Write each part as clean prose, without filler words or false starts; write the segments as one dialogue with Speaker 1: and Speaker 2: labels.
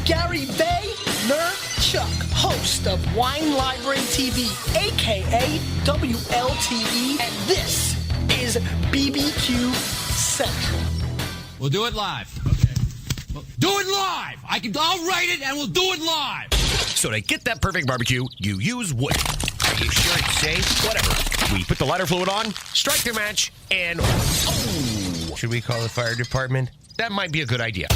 Speaker 1: Gary Vaynerchuk, host of Wine Library TV, a.k.a. WLTV, and this is BBQ Central.
Speaker 2: We'll do it live. Okay. Do it live! I'll write it and we'll do it live!
Speaker 3: So to get that perfect barbecue, you use wood. Are you sure it's safe? Whatever. We put the lighter fluid on, strike the match, and... Oh! Should we call the fire department? That might be a good idea.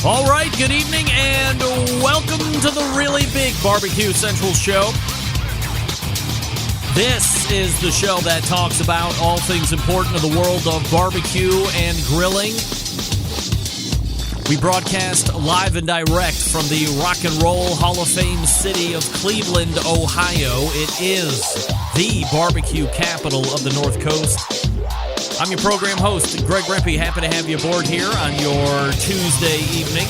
Speaker 4: All right, good evening and welcome to the really big BBQ Central show. This is the show that talks about all things important to the world of barbecue and grilling. We broadcast live and direct from the Rock and Roll Hall of Fame city of Cleveland, Ohio. It is the barbecue capital of the North Coast. I'm your program host, Greg Rempe. Happy to have you aboard here on your Tuesday evening.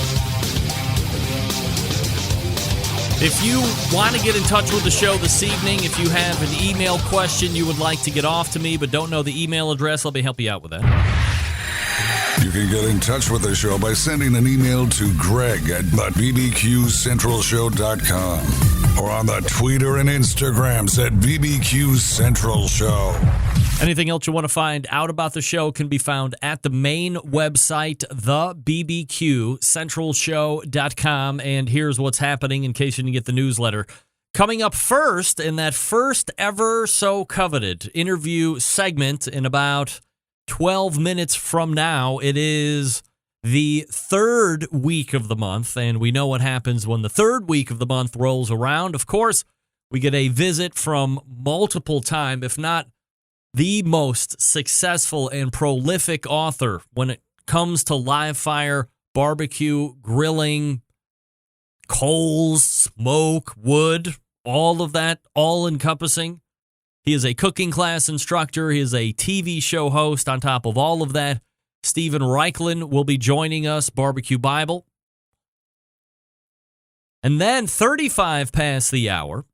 Speaker 4: If you want to get in touch with the show this evening, if you have an email question you would like to get off to me but don't know the email address, let me help you out with that.
Speaker 5: You can get in touch with the show by sending an email to Greg at bbqcentralshow.com or on the Twitter and Instagrams at BBQ Central Show.
Speaker 4: Anything else you want to find out about the show can be found at the main website, thebbqcentralshow.com. And here's what's happening in case you didn't get the newsletter. Coming up first in that first ever so coveted interview segment in about 12 minutes from now, it is the third week of the month. And we know what happens when the third week of the month rolls around. Of course, we get a visit from multiple time, if not the most successful and prolific author when it comes to live fire, barbecue, grilling, coals, smoke, wood, all of that, all encompassing. He is a cooking class instructor. He is a TV show host. On top of all of that, Steven Raichlen will be joining us, Barbecue Bible. And then 35 past the hour,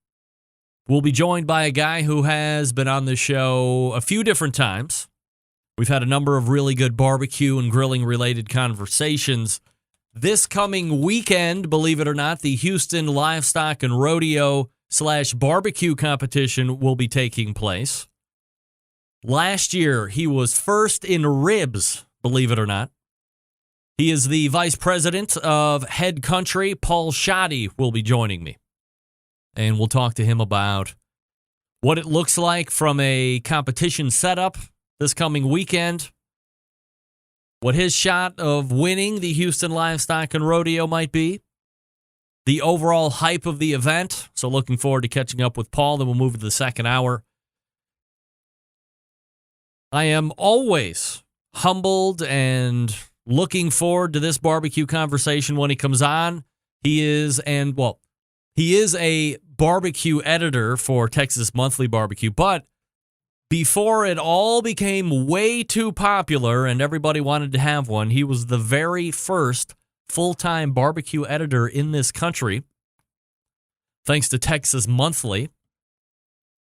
Speaker 4: we'll be joined by a guy who has been on the show a few different times. We've had a number of really good barbecue and grilling-related conversations. This coming weekend, believe it or not, the Houston Livestock and Rodeo / barbecue competition will be taking place. Last year, he was first in ribs, believe it or not. He is the vice president of Head Country. Paul Shoddy will be joining me. And we'll talk to him about what it looks like from a competition setup this coming weekend, what his shot of winning the Houston Livestock and Rodeo might be, the overall hype of the event. So looking forward to catching up with Paul. Then we'll move to the second hour. I am always humbled and looking forward to this barbecue conversation when he comes on. He is a barbecue editor for Texas Monthly Barbecue, but before it all became way too popular and everybody wanted to have one, he was the very first full-time barbecue editor in this country. Thanks to Texas Monthly,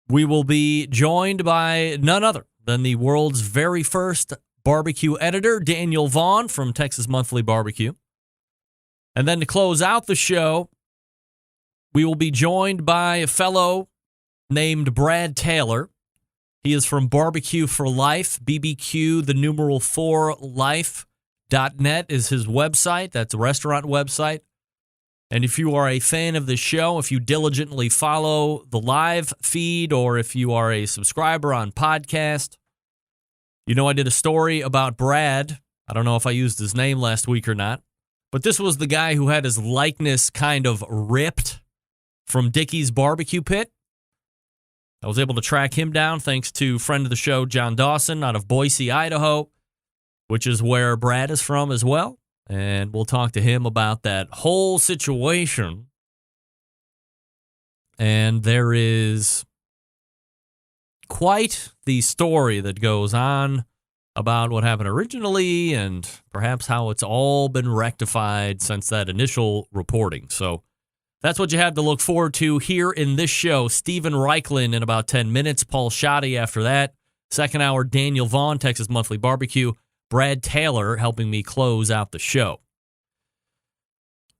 Speaker 4: we will be joined by none other than the world's very first barbecue editor, Daniel Vaughn from Texas Monthly Barbecue. And then to close out the show, we will be joined by a fellow named Brad Taylor. He is from Barbecue for Life, BBQ, the numeral 4 life.net is his website. That's a restaurant website. And if you are a fan of the show, if you diligently follow the live feed, or if you are a subscriber on podcast, you know I did a story about Brad. I don't know if I used his name last week or not, but this was the guy who had his likeness kind of ripped from Dickey's Barbecue Pit. I was able to track him down thanks to friend of the show, John Dawson, out of Boise, Idaho, which is where Brad is from as well. and we'll talk to him about that whole situation. And there is quite the story that goes on about what happened originally and perhaps how it's all been rectified since that initial reporting. So that's what you have to look forward to here in this show. Steven Raichlen in about 10 minutes. Paul Shoddy after that. Second hour, Daniel Vaughn, Texas Monthly Barbecue. Brad Taylor helping me close out the show.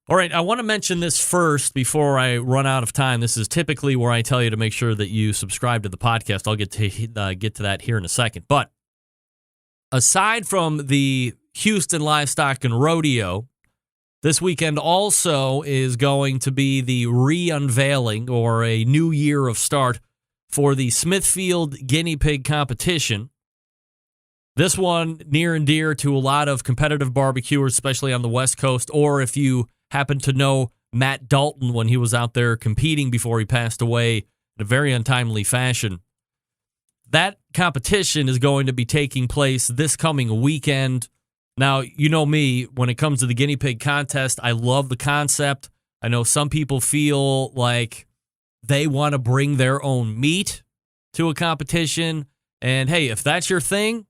Speaker 4: All right, I want to mention this first before I run out of time. This is typically where I tell you to make sure that you subscribe to the podcast. I'll get to that here in a second. But aside from the Houston Livestock and Rodeo, this weekend also is going to be the re-unveiling or a new year of start for the Smithfield Guinea Pig Competition. This one near and dear to a lot of competitive barbecuers, especially on the West Coast, or if you happen to know Matt Dalton when he was out there competing before he passed away in a very untimely fashion. That competition is going to be taking place this coming weekend. Now, you know me, when it comes to the guinea pig contest, I love the concept. I know some people feel like they want to bring their own meat to a competition. And hey, if that's your thing,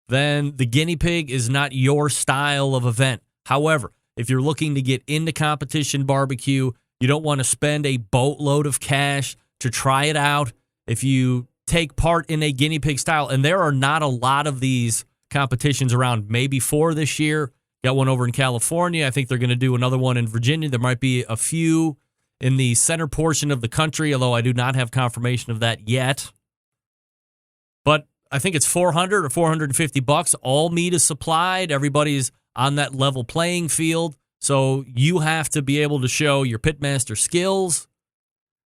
Speaker 4: then the guinea pig is not your style of event. However, if you're looking to get into competition barbecue, you don't want to spend a boatload of cash to try it out. If you take part in a guinea pig style, and there are not a lot of these competitions around, maybe 4 this year. Got one over in California. I think they're going to do another one in Virginia. There might be a few in the center portion of the country, although I do not have confirmation of that yet. But I think it's $400 or $450. All meat is supplied. Everybody's on that level playing field. So you have to be able to show your Pitmaster skills,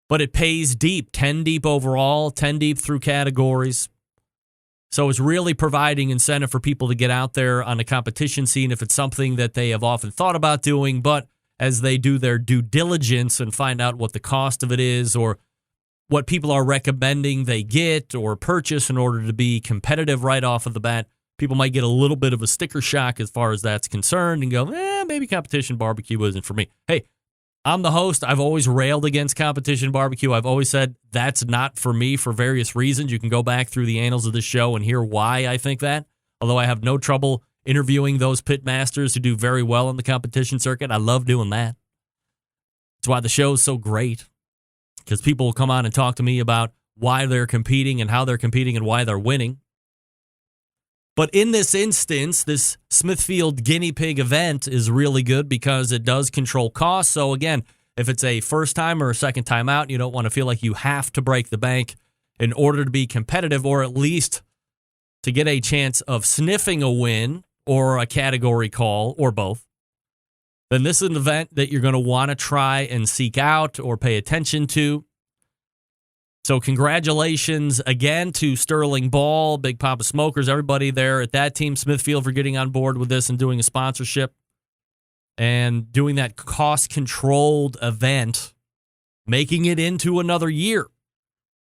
Speaker 4: but it pays deep, 10 deep overall, 10 deep through categories. So it's really providing incentive for people to get out there on the competition scene if it's something that they have often thought about doing, but as they do their due diligence and find out what the cost of it is or what people are recommending they get or purchase in order to be competitive right off of the bat, people might get a little bit of a sticker shock as far as that's concerned and go, maybe competition barbecue isn't for me. Hey, I'm the host. I've always railed against competition barbecue. I've always said that's not for me for various reasons. You can go back through the annals of this show and hear why I think that, although I have no trouble interviewing those pitmasters who do very well in the competition circuit. I love doing that. That's why the show is so great, because people will come on and talk to me about why they're competing and how they're competing and why they're winning. But in this instance, this Smithfield Guinea Pig event is really good because it does control costs. So again, if it's a first time or a second time out, you don't want to feel like you have to break the bank in order to be competitive, or at least to get a chance of sniffing a win or a category call or both, then this is an event that you're going to want to try and seek out or pay attention to. So congratulations again to Sterling Ball, Big Papa Smokers, everybody there at that team, Smithfield, for getting on board with this and doing a sponsorship and doing that cost-controlled event, making it into another year.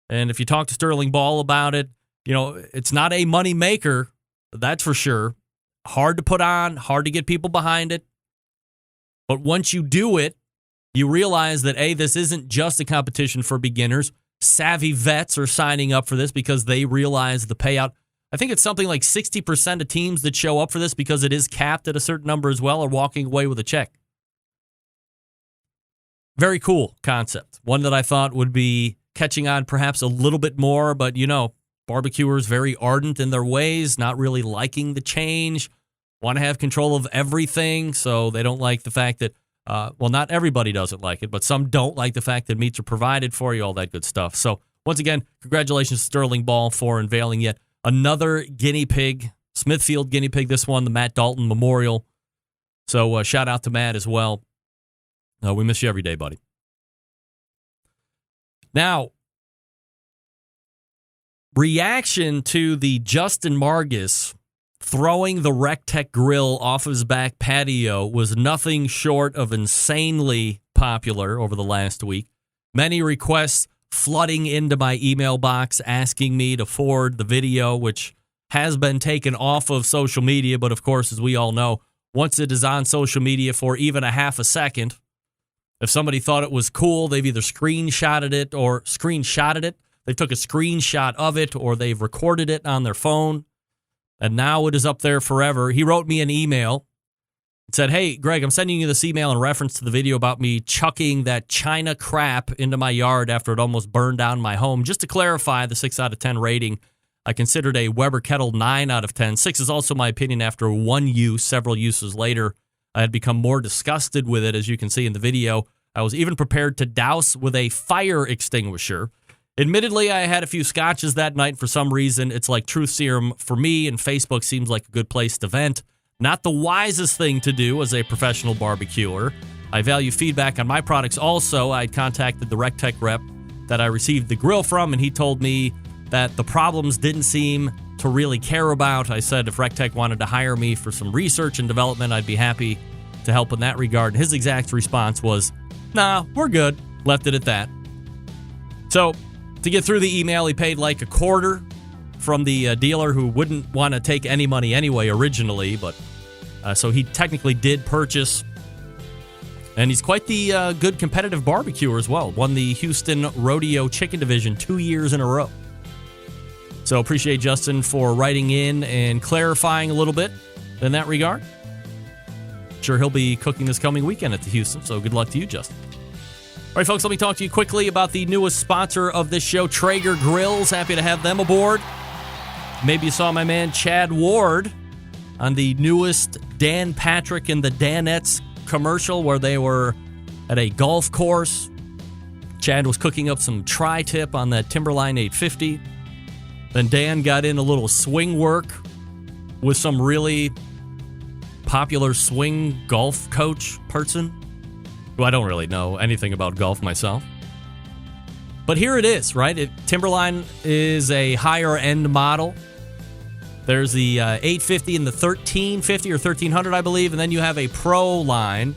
Speaker 4: And if you talk to Sterling Ball about it, you know, it's not a money maker, that's for sure. Hard to put on, hard to get people behind it. But once you do it, you realize that, A, this isn't just a competition for beginners. Savvy vets are signing up for this because they realize the payout. I think it's something like 60% of teams that show up for this, because it is capped at a certain number as well, are walking away with a check. Very cool concept. One that I thought would be catching on perhaps a little bit more, but you know, barbecuers very ardent in their ways, not really liking the change, want to have control of everything, so they don't like the fact that well, not everybody doesn't like it, but some don't like the fact that meats are provided for you, all that good stuff. So, once again, congratulations to Sterling Ball for unveiling yet another guinea pig, Smithfield guinea pig, this one, the Matt Dalton Memorial. So, shout out to Matt as well. We miss you every day, buddy. Now, reaction to the Justin Margus throwing the Rectech grill off his back patio was nothing short of insanely popular over the last week. Many requests flooding into my email box asking me to forward the video, which has been taken off of social media. But of course, as we all know, once it is on social media for even a half a second. If somebody thought it was cool, they've either screenshotted it. They took a screenshot of it, or they've recorded it on their phone. And now it is up there forever. He wrote me an email. It said, "Hey, Greg, I'm sending you this email in reference to the video about me chucking that China crap into my yard after it almost burned down my home. Just to clarify the 6 out of 10 rating, I considered a Weber kettle 9 out of 10. 6 is also my opinion after one use. Several uses later, I had become more disgusted with it, as you can see in the video. I was even prepared to douse with a fire extinguisher. Admittedly, I had a few scotches that night. For some reason, it's like truth serum for me, and Facebook seems like a good place to vent. Not the wisest thing to do as a professional barbecuer. I value feedback on my products also. I contacted the RecTech rep that I received the grill from, and he told me that the problems didn't seem to really care about. I said if RecTech wanted to hire me for some research and development, I'd be happy to help in that regard. His exact response was, "Nah, we're good." Left it at that. So, to get through the email, he paid like a quarter from the dealer who wouldn't want to take any money anyway originally, but so he technically did purchase. And he's quite the good competitive barbecuer as well. Won the Houston Rodeo Chicken Division 2 years in a row. So appreciate Justin for writing in and clarifying a little bit in that regard. Sure, he'll be cooking this coming weekend at the Houston, so good luck to you, Justin. All right, folks, let me talk to you quickly about the newest sponsor of this show, Traeger Grills. Happy to have them aboard. Maybe you saw my man Chad Ward on the newest Dan Patrick and the Danettes commercial where they were at a golf course. Chad was cooking up some tri-tip on that Timberline 850. Then Dan got in a little swing work with some really popular swing golf coach person, who I don't really know anything about golf myself. But here it is, right? Timberline is a higher end model. There's the 850 and the 1350 or 1300, I believe. And then you have a Pro line,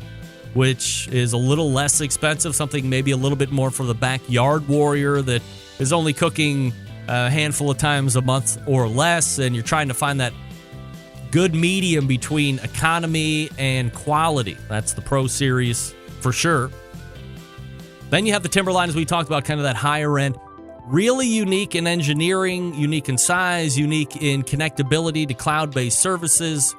Speaker 4: which is a little less expensive, something maybe a little bit more for the backyard warrior that is only cooking a handful of times a month or less. And you're trying to find that good medium between economy and quality. That's the Pro Series for sure. Then you have the Timberline, as we talked about, kind of that higher end. Really unique in engineering, unique in size, unique in connectability to cloud-based services.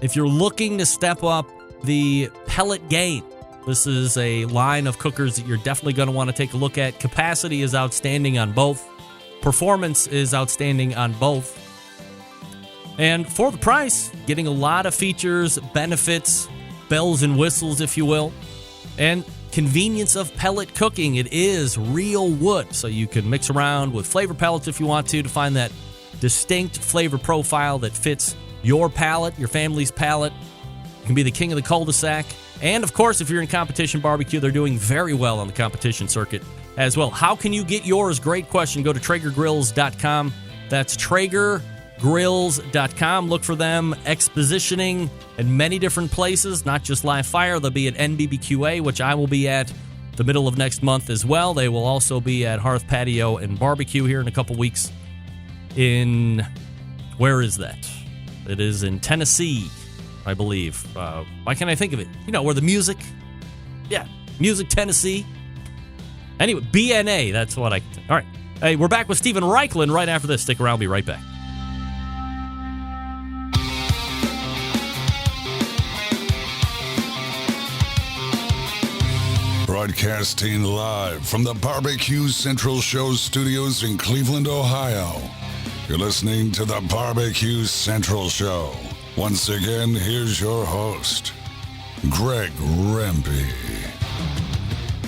Speaker 4: If you're looking to step up the pellet game, this is a line of cookers that you're definitely going to want to take a look at. Capacity is outstanding on both. Performance is outstanding on both. And for the price, getting a lot of features, benefits, bells and whistles, if you will, and convenience of pellet cooking. It is real wood, so you can mix around with flavor pellets if you want to find that distinct flavor profile that fits your palate, your family's palate. You can be the king of the cul-de-sac. And, of course, if you're in competition barbecue, they're doing very well on the competition circuit as well. How can you get yours? Great question. Go to TraegerGrills.com. That's TraegerGrills.com. Look for them expositioning in many different places, not just live fire. They'll be at NBBQA, which I will be at the middle of next month as well. They will also be at Hearth Patio and Barbecue here in a couple weeks in, where is that? It is in Tennessee, I believe. Why can't I think of it? You know, where the music, Music, Tennessee. Anyway, BNA, that's what all right. Hey, we're back with Steven Raichlen right after this. Stick around, I'll be right back.
Speaker 5: Broadcasting live from the BBQ Central Show studios in Cleveland, Ohio. You're listening to the BBQ Central Show. Once again, here's your host, Greg Rempe.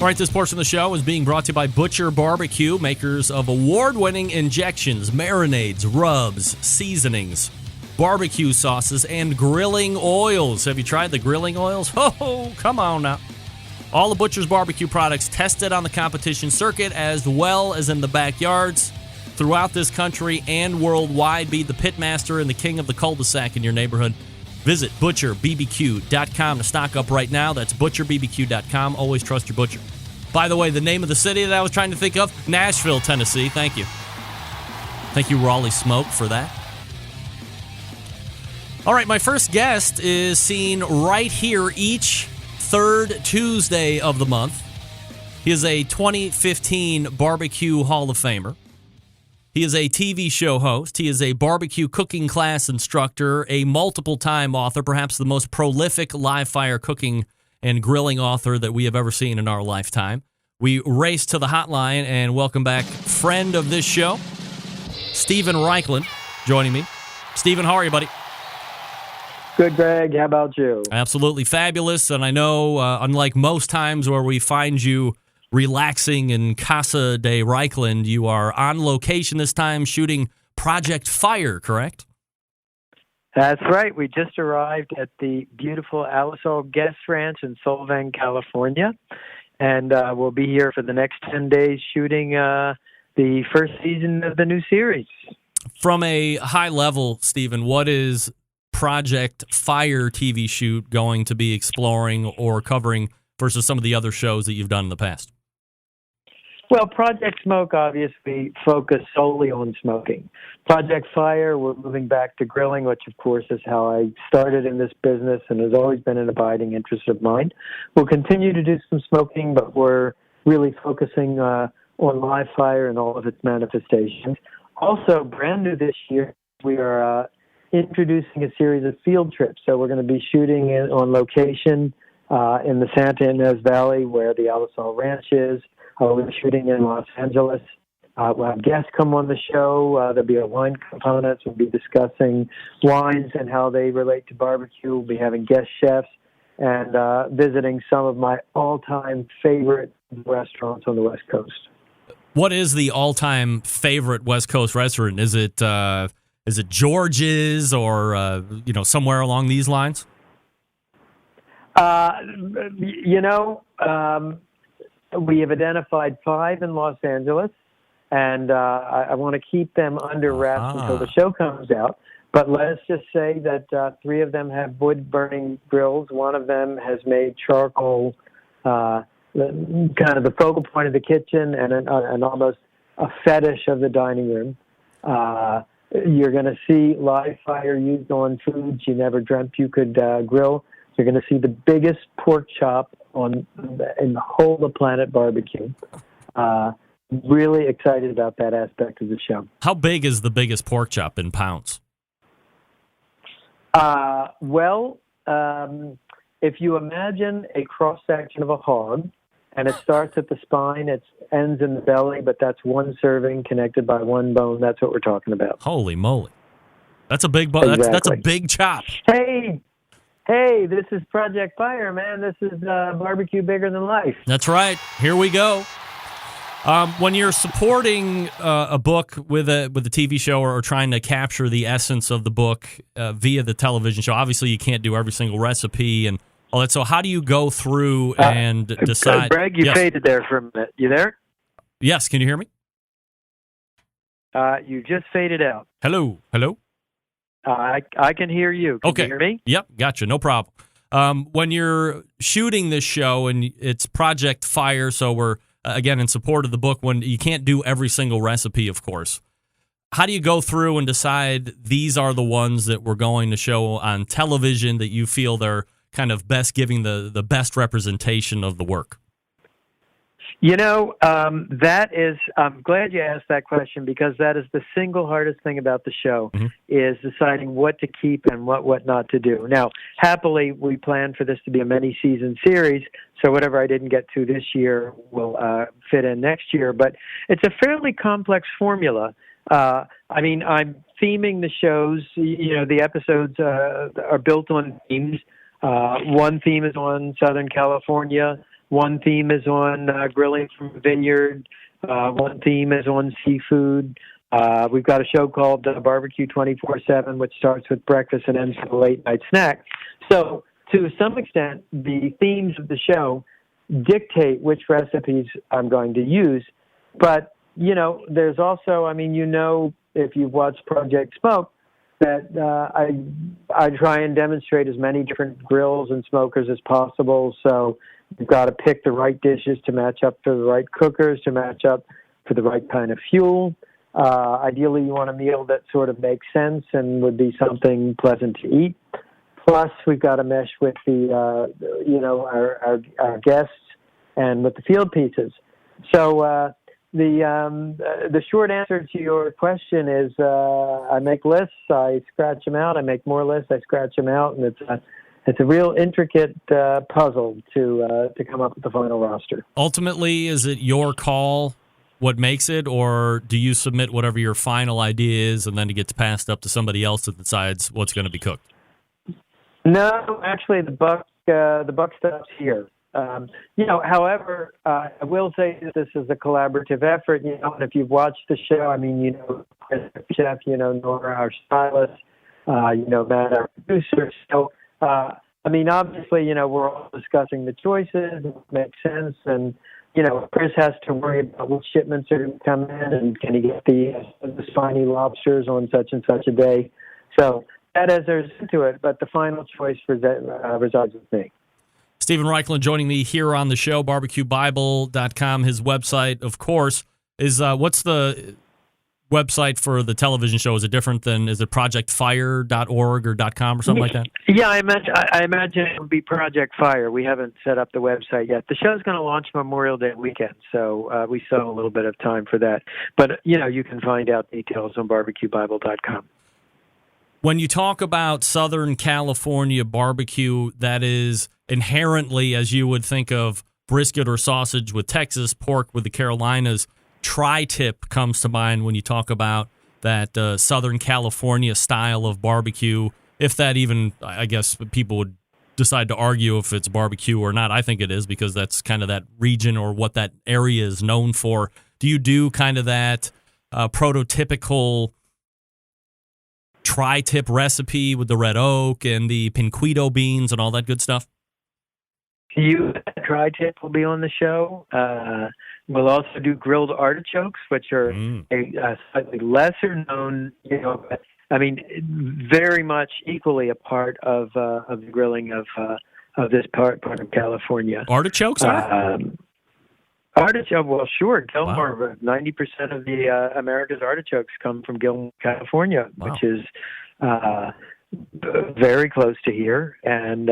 Speaker 4: All right, this portion of the show is being brought to you by Butcher Barbecue, makers of award-winning injections, marinades, rubs, seasonings, barbecue sauces, and grilling oils. Have you tried the grilling oils? Oh, come on now. All the Butcher's Barbecue products tested on the competition circuit as well as in the backyards throughout this country and worldwide. Be the pitmaster and the king of the cul-de-sac in your neighborhood. Visit ButcherBBQ.com to stock up right now. That's ButcherBBQ.com. Always trust your butcher. By the way, the name of the city that I was trying to think of, Nashville, Tennessee. Thank you. Thank you, Raleigh Smoke, for that. All right, my first guest is seen right here each third Tuesday of the month. He is a 2015 BBQ Hall of Famer. He is a TV show host. He is a barbecue cooking class instructor, a multiple-time author, perhaps the most prolific live fire cooking and grilling author that we have ever seen in our lifetime. We race to the hotline and welcome back friend of this show, Steven Raichlen, joining me. Steven, how are you, buddy?
Speaker 6: Good, Greg. How about you?
Speaker 4: Absolutely fabulous. And I know, unlike most times where we find you relaxing in Casa de Raichlen, you are on location this time shooting Project Fire, correct?
Speaker 6: That's right. We just arrived at the beautiful Alisal Guest Ranch in Solvang, California. And we'll be here for the next 10 days shooting the first season of the new series.
Speaker 4: From a high level, Steven, what is Project Fire TV shoot going to be exploring or covering versus some of the other shows that you've done in the past?
Speaker 6: Well, Project Smoke obviously focused solely on smoking. Project Fire, we're moving back to grilling, which of course is how I started in this business and has always been an abiding interest of mine. We'll continue to do some smoking, but we're really focusing on live fire and all of its manifestations. Also, brand new this year, we are introducing a series of field trips. So we're going to be shooting on location in the Santa Ynez Valley where the Alisal Ranch is. We're shooting in Los Angeles. We'll have guests come on the show. There'll be a wine component. We'll be discussing wines and how they relate to barbecue. We'll be having guest chefs and visiting some of my all-time favorite restaurants on the West Coast.
Speaker 4: What is the all-time favorite West Coast restaurant? Is it George's or somewhere along these lines?
Speaker 6: We have identified 5 in Los Angeles, and I want to keep them under wraps until the show comes out. But let's just say that 3 of them have wood-burning grills. One of them has made charcoal kind of the focal point of the kitchen and almost a fetish of the dining room. You're going to see live fire used on foods you never dreamt you could grill. You're going to see the biggest pork chop in the whole of Planet Barbecue. Really excited about that aspect of the show.
Speaker 4: How big is the biggest pork chop in pounds?
Speaker 6: If you imagine a cross-section of a hog, and it starts at the spine, it ends in the belly, but that's one serving connected by one bone. That's what we're talking about.
Speaker 4: Holy moly. That's a big bone.
Speaker 6: Exactly.
Speaker 4: That's a big chop.
Speaker 6: Hey, this is Project Fire, man. This is barbecue bigger than life.
Speaker 4: That's right. Here we go. When you're supporting a book with a TV show or trying to capture the essence of the book via the television show, obviously you can't do every single recipe and all that. So how do you go through and decide?
Speaker 6: Greg, you faded there for a minute. You there?
Speaker 4: Yes. Can you hear me?
Speaker 6: You just faded out.
Speaker 4: Hello.
Speaker 6: I can hear you. Can you hear me?
Speaker 4: Yep. Gotcha. No problem. When you're shooting this show and it's Project Fire, so we're again in support of the book, when you can't do every single recipe, of course. How do you go through and decide these are the ones that we're going to show on television that you feel they're kind of best giving the best representation of the work?
Speaker 6: I'm glad you asked that question because that is the single hardest thing about the show is deciding what to keep and what not to do. Now, happily, we plan for this to be a many-season series, so whatever I didn't get to this year will fit in next year. But it's a fairly complex formula. I'm theming the shows. The episodes are built on themes. One theme is on Southern California. One theme is on grilling from a vineyard. One theme is on seafood. We've got a show called Barbecue 24/7, which starts with breakfast and ends with a late-night snack. So, to some extent, the themes of the show dictate which recipes I'm going to use. But, there's also, if you've watched Project Smoke, that I try and demonstrate as many different grills and smokers as possible. So you've got to pick the right dishes to match up for the right cookers, to match up for the right kind of fuel. Ideally, you want a meal that sort of makes sense and would be something pleasant to eat. Plus, we've got to mesh with our guests and with the field pieces. So the short answer to your question is I make lists, I scratch them out. I make more lists, I scratch them out, and it's a real intricate puzzle to come up with the final roster.
Speaker 4: Ultimately, is it your call what makes it, or do you submit whatever your final idea is and then it gets passed up to somebody else that decides what's going to be cooked?
Speaker 6: No, actually, the buck stops here. However, I will say that this is a collaborative effort. And if you've watched the show, Chris, our chef, Nora, our stylist, Matt, our producer. So, obviously, we're all discussing the choices, what makes sense, and Chris has to worry about what shipments are going to come in, and can he get the spiny lobsters on such and such a day. So that enters into it, but the final choice resides with me.
Speaker 4: Steven Raichlen joining me here on the show, BBQBible.com. His website, of course, is what's the website for the television show? Is it different than, is it projectfire.org or .com or something like that?
Speaker 6: Yeah, I imagine it would be Project Fire. We haven't set up the website yet. The show's going to launch Memorial Day weekend, so we still have a little bit of time for that. But, you can find out details on BBQBible.com.
Speaker 4: When you talk about Southern California barbecue, that is inherently, as you would think of brisket or sausage with Texas, pork with the Carolinas, tri-tip comes to mind when you talk about that Southern California style of barbecue. If that even, I guess people would decide to argue if it's barbecue or not. I think it is, because that's kind of that region or what that area is known for. Do you do kind of that prototypical tri-tip recipe with the red oak and the pinquito beans and all that good stuff?
Speaker 6: Tri-tip will be on the show. We'll also do grilled artichokes, which are a slightly lesser known, but very much equally a part of the grilling of this part of California.
Speaker 4: Artichokes are?
Speaker 6: Artichoke, well, sure. Gilmore, wow. 90% of the America's artichokes come from Gilmore, California, wow. Which is very close to here. And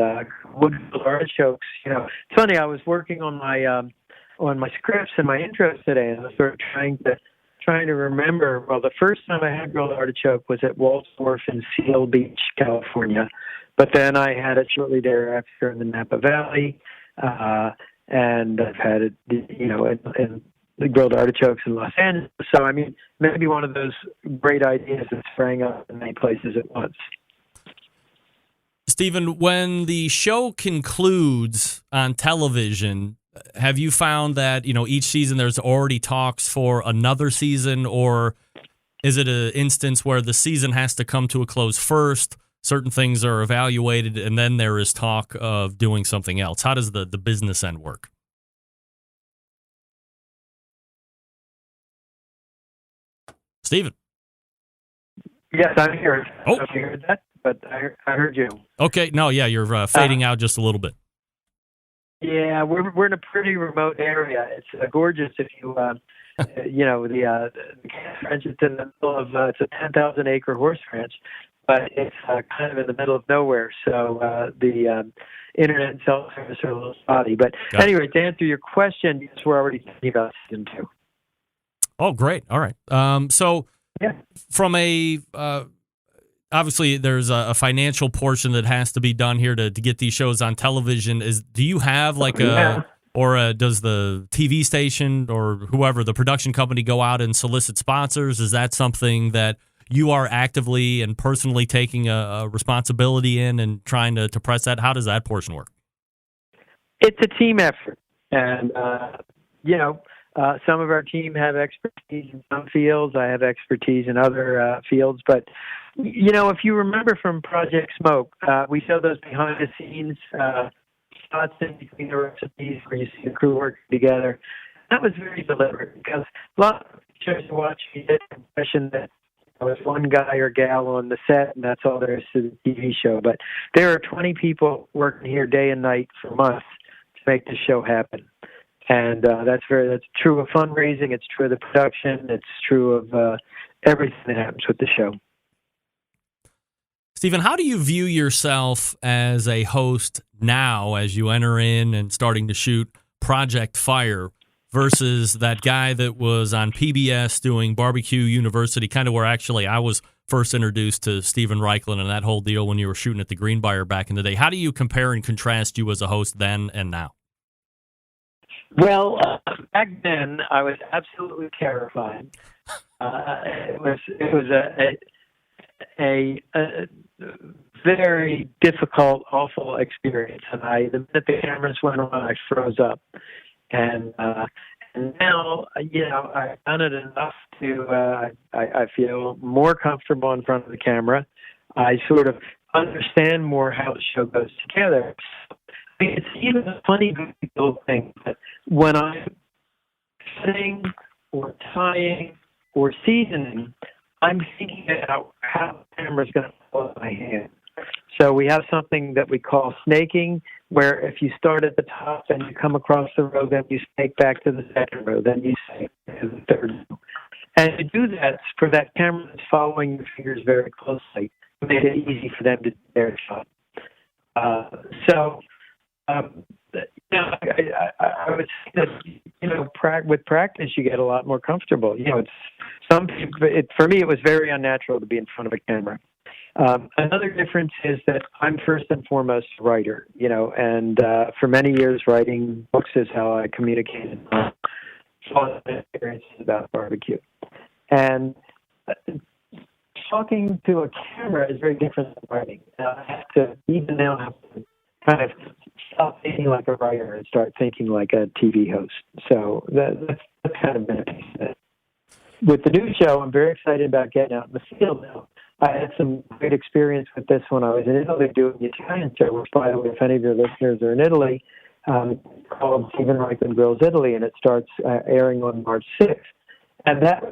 Speaker 6: wood artichokes, it's funny. I was working on my scripts and my intros today, and I was sort of trying to remember. Well, the first time I had grilled artichoke was at Walt's Wharf in Seal Beach, California, but then I had it shortly thereafter in the Napa Valley. And I've had it, in the grilled artichokes in Los Angeles. So, maybe one of those great ideas that sprang up in many places at once.
Speaker 4: Stephen, when the show concludes on television, have you found that, each season there's already talks for another season, or is it an instance where the season has to come to a close first, certain things are evaluated, and then there is talk of doing something else? How does the business end work? Stephen?
Speaker 6: Yes, I'm here.
Speaker 4: Oh.
Speaker 6: I heard that, but I heard you.
Speaker 4: Okay, no, yeah, you're fading out just a little bit.
Speaker 6: Yeah, we're in a pretty remote area. It's gorgeous if you, the ranch is in the middle of, it's a 10,000 acre horse ranch, but it's kind of in the middle of nowhere, so the internet and cell service are a little spotty. But anyway, to answer your question, yes, we're already thinking about season 2.
Speaker 4: Oh, great. All right. So yeah. From a obviously there's a financial portion that has to be done here to get these shows on television. Do you have does the TV station or whoever, the production company, go out and solicit sponsors? Is that something that you are actively and personally taking a responsibility in and trying to press that? How does that portion work?
Speaker 6: It's a team effort. And, some of our team have expertise in some fields. I have expertise in other fields. But, if you remember from Project Smoke, we show those behind-the-scenes shots in between the recipes where you see the crew working together. That was very deliberate, because a lot of shows you watch, you get the impression that there's one guy or gal on the set, and that's all there is to the TV show. But there are 20 people working here day and night for months to make this show happen. And that's true of fundraising. It's true of the production. It's true of everything that happens with the show.
Speaker 4: Stephen, how do you view yourself as a host now as you enter in and starting to shoot Project Fire versus that guy that was on PBS doing Barbecue University, kind of where actually I was first introduced to Steven Raichlen and that whole deal when you were shooting at the Greenbrier back in the day? How do you compare and contrast you as a host then and now?
Speaker 6: Well, back then I was absolutely terrified. It was a very difficult, awful experience, and the minute the cameras went on, I froze up. And now, I've done it enough to I feel more comfortable in front of the camera. I sort of understand more how the show goes together. I mean, it's even a funny little thing that when I'm cutting or tying or seasoning, I'm thinking about how the camera's going to follow my hand. So we have something that we call snaking, where if you start at the top and you come across the row, then you snake back to the second row, then you snake to the third row. And to do that, for that camera that's following your fingers very closely, to make it easy for them to do their shot. I would say that, with practice, you get a lot more comfortable. It's some people. For me, it was very unnatural to be in front of a camera. Another difference is that I'm first and foremost a writer, and for many years, writing books is how I communicated my experiences about barbecue. And talking to a camera is very different than writing. I have to kind of stop thinking like a writer and start thinking like a TV host. So that's kind of been a piece of it. With the new show, I'm very excited about getting out in the field now. I had some great experience with this when I was in Italy doing the Italian show, which, by the way, if any of your listeners are in Italy, called Steven Raichlen Grills Italy, and it starts airing on March 6th. And that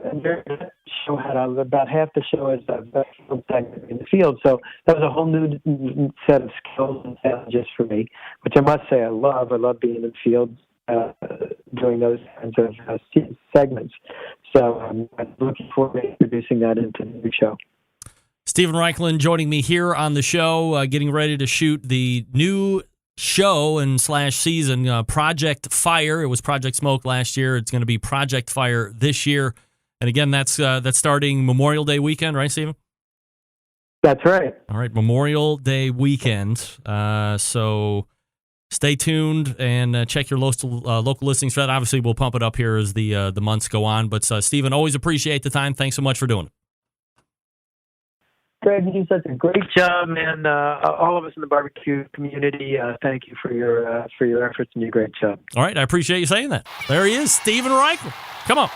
Speaker 6: show had about half the show as a field segment in the field. So that was a whole new set of skills and challenges for me, which I must say I love. I love being in the field doing those kinds of segments. So I'm looking forward to introducing that into the new show.
Speaker 4: Steven Raichlen joining me here on the show, getting ready to shoot the new show and /season, Project Fire. It was Project Smoke last year. It's going to be Project Fire this year. And again, that's starting Memorial Day weekend, right, Steven?
Speaker 6: That's right.
Speaker 4: All right, Memorial Day weekend. So stay tuned and check your local listings for that. Obviously, we'll pump it up here as the months go on. But Steven, always appreciate the time. Thanks so much for doing it.
Speaker 6: Greg, you do such a great job, man. All of us in the barbecue community, thank you for your efforts and your great job.
Speaker 4: All right, I appreciate you saying that. There he is, Steven Raichlen. Come on.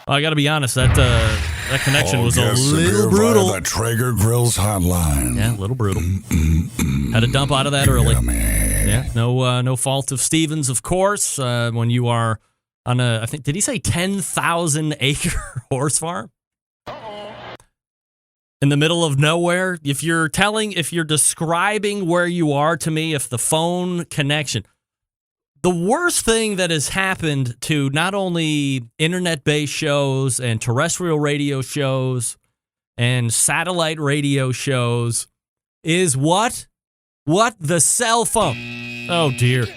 Speaker 4: Well, I got to be honest, that connection was a little brutal.
Speaker 5: The Traeger Grills hotline.
Speaker 4: Yeah, a little brutal. Had to dump out of that early. Yeah, no fault of Steven's, of course. When you are on I think, did he say 10,000 acre horse farm? In the middle of nowhere, if you're describing where you are to me, if the phone connection, the worst thing that has happened to not only internet-based shows and terrestrial radio shows and satellite radio shows is what? What? The cell phone. Oh, dear.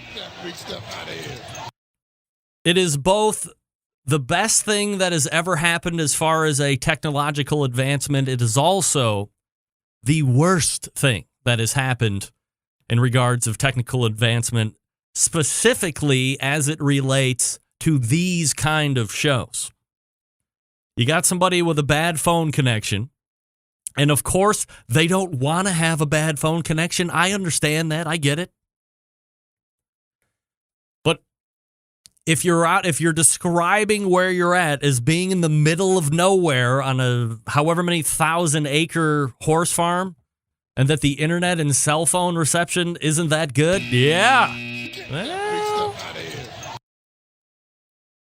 Speaker 4: It is both the best thing that has ever happened as far as a technological advancement. It is also the worst thing that has happened in regards of technical advancement, specifically as it relates to these kind of shows. You got somebody with a bad phone connection, and of course, they don't want to have a bad phone connection. I understand that. I get it. If you're describing where you're at as being in the middle of nowhere on a however many 1,000-acre horse farm, and that the internet and cell phone reception isn't that good, yeah. Well,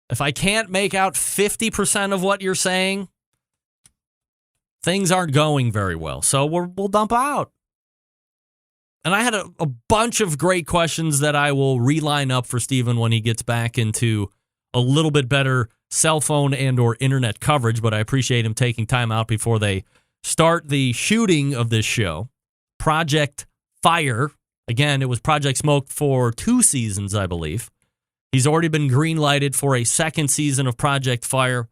Speaker 4: if I can't make out 50% of what you're saying, things aren't going very well. So we'll dump out. And I had a bunch of great questions that I will reline up for Steven when he gets back into a little bit better cell phone and or internet coverage, but I appreciate him taking time out before they start the shooting of this show, Project Fire. Again, it was Project Smoke for 2 seasons, I believe. He's already been green-lighted for a 2nd season of Project Fire.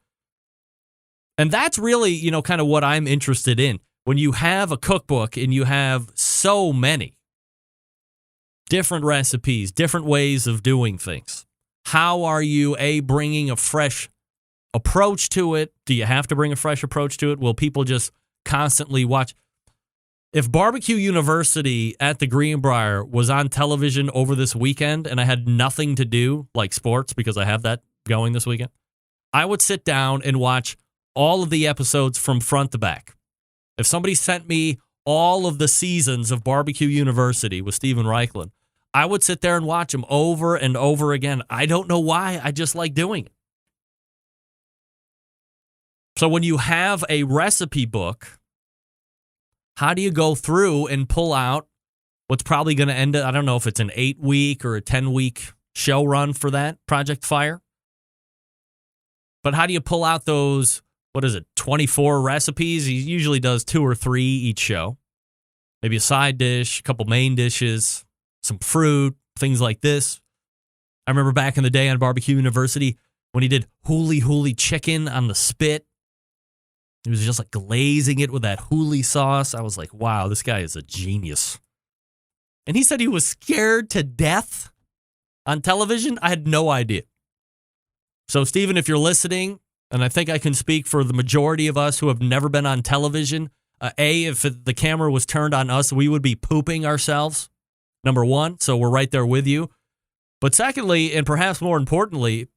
Speaker 4: And that's really, kind of what I'm interested in. When you have a cookbook and you have so many different recipes, different ways of doing things, how are you, bringing a fresh approach to it? Do you have to bring a fresh approach to it? Will people just constantly watch? If BBQ University at the Greenbrier was on television over this weekend and I had nothing to do, like sports, because I have that going this weekend, I would sit down and watch all of the episodes from front to back. If somebody sent me all of the seasons of BBQ University with Steven Raichlen, I would sit there and watch them over and over again. I don't know why. I just like doing it. So when you have a recipe book, how do you go through and pull out what's probably going to end up, I don't know if it's an 8-week or a 10-week show run for that Project Fire. But how do you pull out those, 24 recipes? He usually does 2 or 3 each show. Maybe a side dish, a couple main dishes, some fruit, things like this. I remember back in the day on BBQ University when he did huli chicken on the spit. He was just like glazing it with that huli sauce. I was like, wow, this guy is a genius. And he said he was scared to death on television. I had no idea. So, Steven, if you're listening, and I think I can speak for the majority of us who have never been on television, if the camera was turned on us, we would be pooping ourselves, number one. So we're right there with you. But secondly, and perhaps more importantly,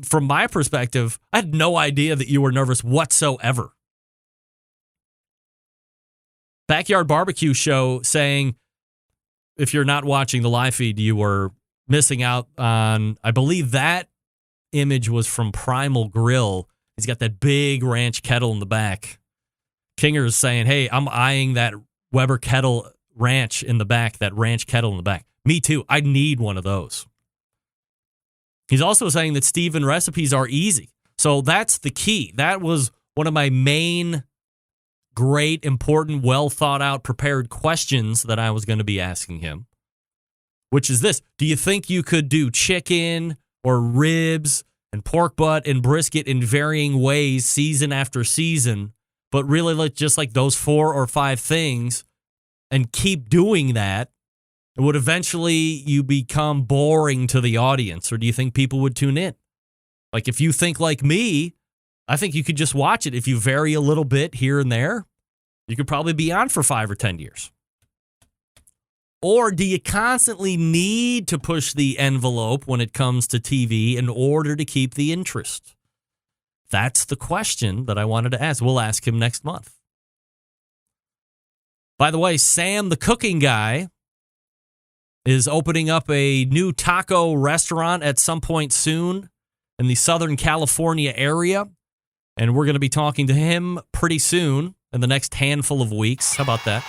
Speaker 4: from my perspective, I had no idea that you were nervous whatsoever. Backyard Barbecue Show saying, if you're not watching the live feed, you were missing out on, I believe that image was from Primal Grill. He's got that big ranch kettle in the back. Kinger's saying, hey, I'm eyeing that Weber kettle ranch in the back, that ranch kettle in the back. Me too. I need one of those. He's also saying that Steven recipes are easy. So that's the key. That was one of my main great, important, well thought out, prepared questions that I was going to be asking him, which is this. Do you think you could do chicken or ribs and pork butt and brisket in varying ways season after season, but really just like those 4 or 5 things and keep doing that? Would eventually you become boring to the audience, or do you think people would tune in? Like if you think like me, I think you could just watch it. If you vary a little bit here and there, you could probably be on for 5 or 10 years. Or do you constantly need to push the envelope when it comes to TV in order to keep the interest? That's the question that I wanted to ask. We'll ask him next month. By the way, Sam, the cooking guy, is opening up a new taco restaurant at some point soon in the Southern California area. And we're going to be talking to him pretty soon in the next handful of weeks. How about that?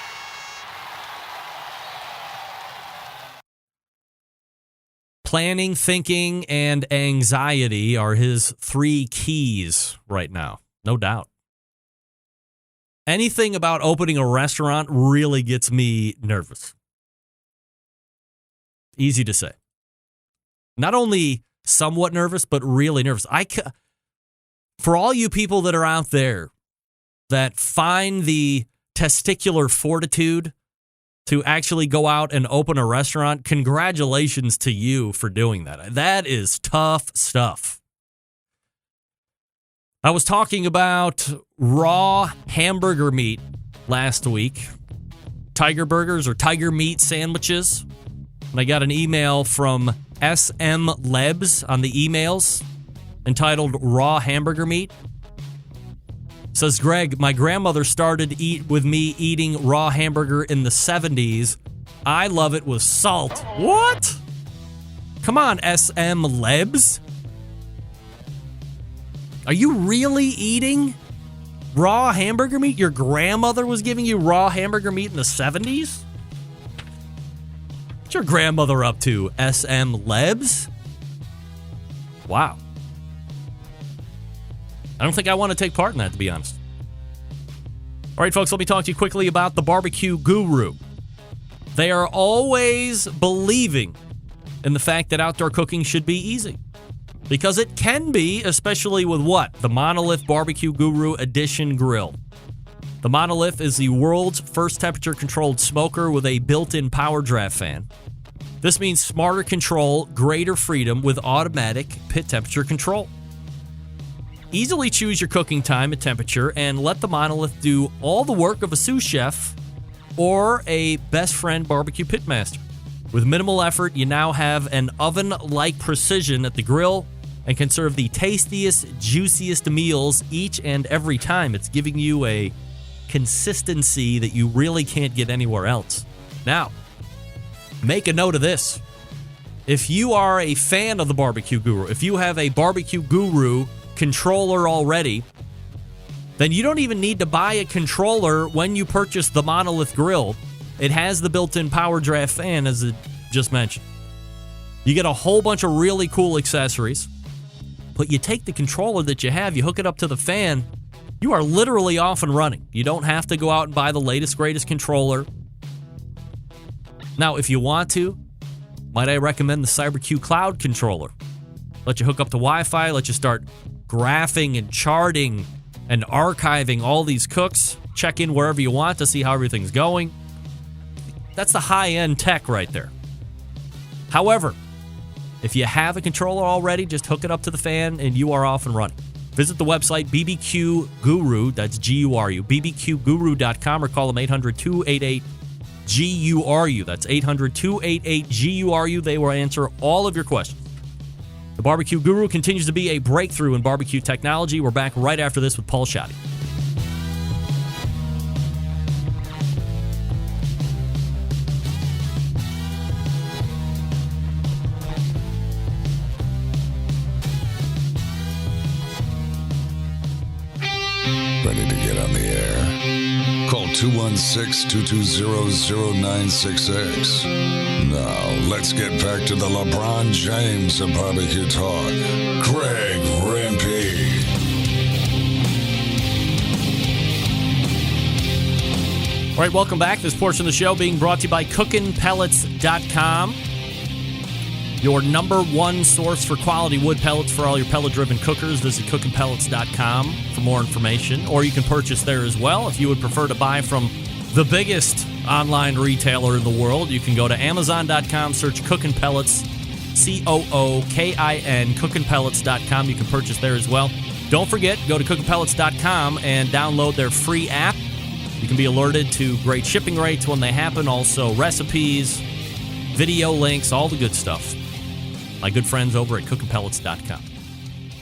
Speaker 4: Planning, thinking, and anxiety are his 3 keys right now. No doubt. Anything about opening a restaurant really gets me nervous. Easy to say. Not only somewhat nervous, but really nervous. For all you people that are out there that find the testicular fortitude to actually go out and open a restaurant, congratulations to you for doing that. That is tough stuff. I was talking about raw hamburger meat last week. Tiger burgers or tiger meat sandwiches. And I got an email from SM Lebs on the emails entitled Raw Hamburger Meat. Says, Greg, my grandmother started with me eating raw hamburger in the 70s. I love it with salt. What? Come on, SM Lebs. Are you really eating raw hamburger meat? Your grandmother was giving you raw hamburger meat in the 70s? What's your grandmother up to, SM Lebs? Wow. I don't think I want to take part in that, to be honest. All right, folks, let me talk to you quickly about the Barbecue Guru. They are always believing in the fact that outdoor cooking should be easy. Because it can be, especially with what? The Monolith Barbecue Guru Edition Grill. The Monolith is the world's first temperature-controlled smoker with a built-in power draft fan. This means smarter control, greater freedom with automatic pit temperature control. Easily choose your cooking time and temperature and let the Monolith do all the work of a sous chef or a best friend barbecue pitmaster. With minimal effort, you now have an oven-like precision at the grill and can serve the tastiest, juiciest meals each and every time. It's giving you a consistency that you really can't get anywhere else. Now, make a note of this. If you are a fan of the Barbecue Guru, if you have a Barbecue Guru controller already, then you don't even need to buy a controller when you purchase the Monolith Grill. It has the built-in power draft fan, as it just mentioned. You get a whole bunch of really cool accessories, but you take the controller that you have, you hook it up to the fan, you are literally off and running. You don't have to go out and buy the latest, greatest controller. Now, if you want to, might I recommend the CyberQ Cloud controller? Let you hook up to Wi-Fi, let you start graphing and charting and archiving all these cooks. Check in wherever you want to see how everything's going. That's the high-end tech right there. However, if you have a controller already, just hook it up to the fan and you are off and running. Visit the website BBQ Guru, that's G-U-R-U, bbqguru.com, or call them 800-288-GURU. That's 800-288-GURU. They will answer all of your questions. The Barbecue Guru continues to be a breakthrough in barbecue technology. We're back right after this with Paul Schoddy.
Speaker 5: Ready to get on the air? Call 216-220-0966. Now, let's get back to the LeBron James of barbecue talk. Greg Rempe.
Speaker 4: All right, welcome back. This portion of the show being brought to you by cookinpellets.com. Your number one source for quality wood pellets for all your pellet-driven cookers. Visit cookinpellets.com for more information, or you can purchase there as well. If you would prefer to buy from the biggest online retailer in the world, you can go to amazon.com, search Cookin' Pellets, C-O-O-K-I-N, cookinpellets.com. You can purchase there as well. Don't forget, go to cookinpellets.com and download their free app. You can be alerted to great shipping rates when they happen, also recipes, video links, all the good stuff. My good friends over at cookinpellets.com.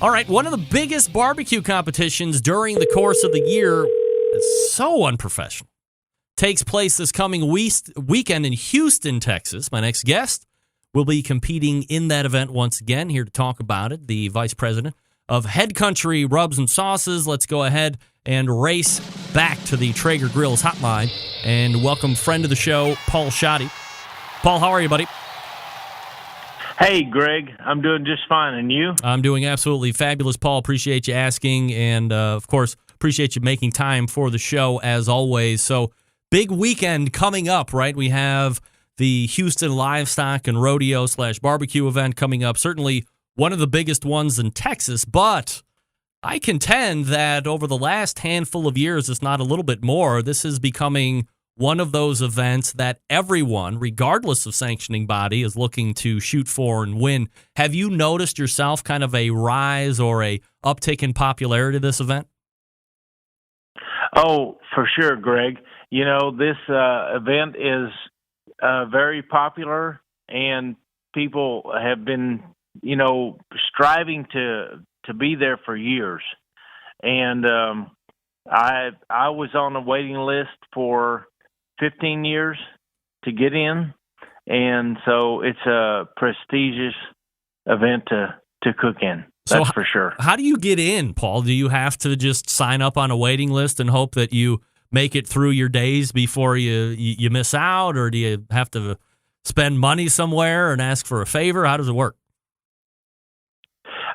Speaker 4: All right, one of the biggest barbecue competitions during the course of the year, it's so unprofessional, takes place this coming weekend in Houston, Texas. My next guest will be competing in that event once again. Here to talk about it, the vice president of Head Country Rubs and Sauces. Let's go ahead and race back to the Traeger Grills hotline and welcome friend of the show, Paul Schoddy. Paul, how are you, buddy?
Speaker 7: Hey, Greg. I'm doing just fine. And you?
Speaker 4: I'm doing absolutely fabulous, Paul. Appreciate you asking. And, of course, appreciate you making time for the show, as always. So, big weekend coming up, right? We have the Houston Livestock and Rodeo / barbecue event coming up. Certainly one of the biggest ones in Texas. But I contend that over the last handful of years, if not a little bit more, this is becoming one of those events that everyone, regardless of sanctioning body, is looking to shoot for and win. Have you noticed yourself kind of a rise or a uptick in popularity of this event?
Speaker 7: Oh, for sure, Greg. You know, this event is very popular, and people have been, you know, striving to be there for years. And I was on a waiting list for 15 years to get in, and so it's a prestigious event to cook in. That's for sure.
Speaker 4: How do you get in, Paul? Do you have to just sign up on a waiting list and hope that you make it through your days before you miss out, or do you have to spend money somewhere and ask for a favor? How does it work?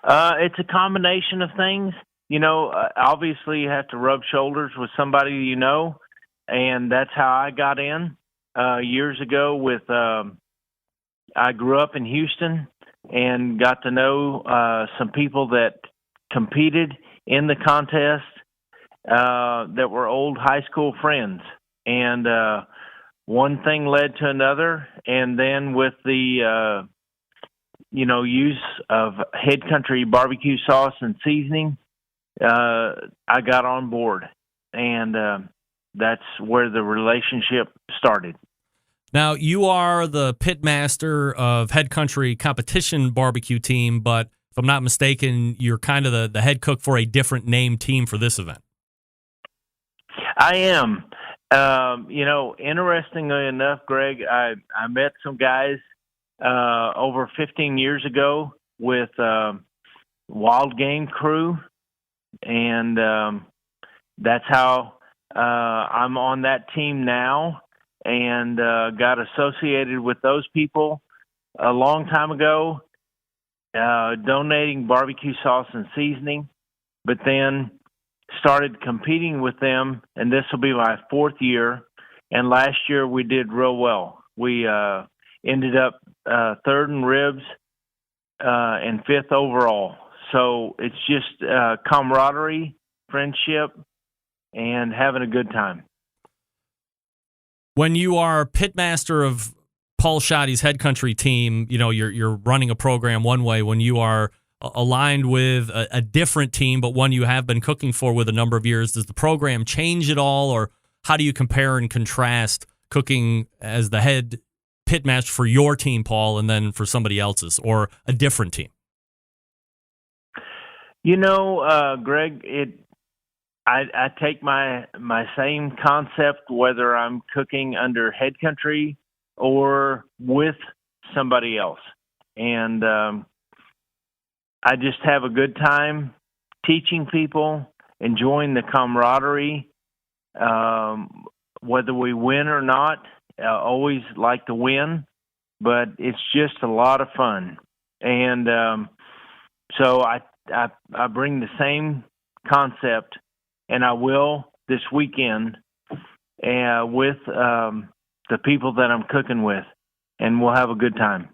Speaker 7: It's a combination of things. obviously you have to rub shoulders with somebody you know, and that's how I got in years ago with I grew up in Houston and got to know some people that competed in the contest that were old high school friends. And one thing led to another, and then with the use of Head Country barbecue sauce and seasoning, I got on board, and that's where the relationship started.
Speaker 4: Now, you are the pitmaster of Head Country competition barbecue team, but if I'm not mistaken, you're kind of the head cook for a different named team for this event.
Speaker 7: I am. Interestingly enough, Greg, I met some guys over 15 years ago with Wild Game Crew, and that's how I'm on that team now, and got associated with those people a long time ago, donating barbecue sauce and seasoning, but then started competing with them, and this will be my 4th year, and last year we did real well. We ended up 3rd in ribs and 5th overall. So it's just camaraderie, friendship, and having a good time.
Speaker 4: When you are pitmaster of Paul Schotte's Head Country team, you're running a program one way. When you are aligned with a different team, but one you have been cooking for with a number of years, does the program change at all, or how do you compare and contrast cooking as the head pitmaster for your team, Paul, and then for somebody else's or a different team?
Speaker 7: Greg, I take my same concept whether I'm cooking under Head Country or with somebody else, and I just have a good time teaching people, enjoying the camaraderie, whether we win or not. I always like to win, but it's just a lot of fun. And so I bring the same concept, and I will this weekend with the people that I'm cooking with, and we'll have a good time.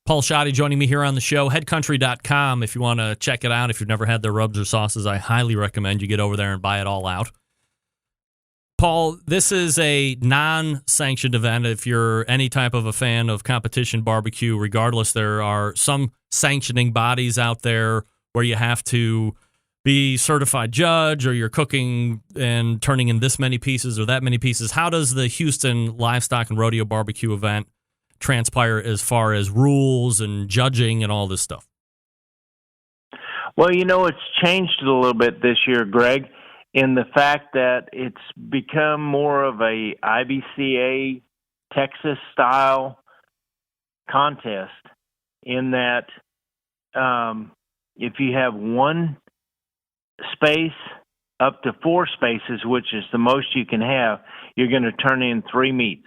Speaker 4: Paul Schotte joining me here on the show. Headcountry.com if you want to check it out. If you've never had their rubs or sauces, I highly recommend you get over there and buy it all out. Paul, this is a non-sanctioned event. If you're any type of a fan of competition barbecue, regardless, there are some sanctioning bodies out there where you have to be certified judge, or you're cooking and turning in this many pieces or that many pieces. How does the Houston Livestock and Rodeo Barbecue event transpire as far as rules and judging and all this stuff?
Speaker 7: Well, it's changed a little bit this year, Greg, in the fact that it's become more of a IBCA Texas style contest, in that if you have one space up to 4 spaces, which is the most you can have, you're going to turn in 3 meats.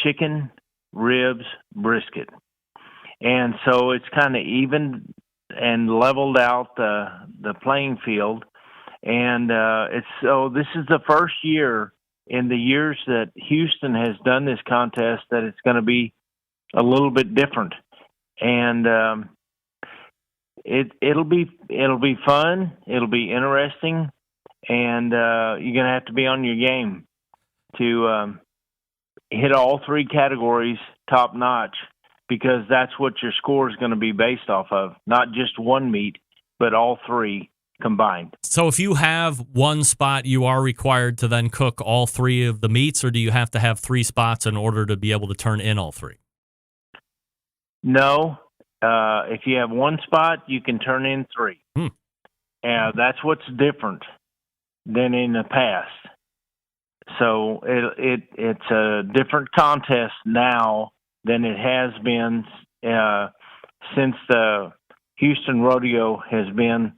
Speaker 7: Chicken, ribs, brisket. And so it's kind of even and leveled out the playing field. And this is the first year in the years that Houston has done this contest that it's going to be a little bit different. And it'll be fun, it'll be interesting, and you're going to have to be on your game to hit all 3 categories top notch, because that's what your score is going to be based off of. Not just one meat, but all 3 combined.
Speaker 4: So if you have one spot, you are required to then cook all 3 of the meats, or do you have to have 3 spots in order to be able to turn in all 3?
Speaker 7: No. If you have one spot, you can turn in 3. That's what's different than in the past. So it's a different contest now than it has been since the Houston Rodeo has been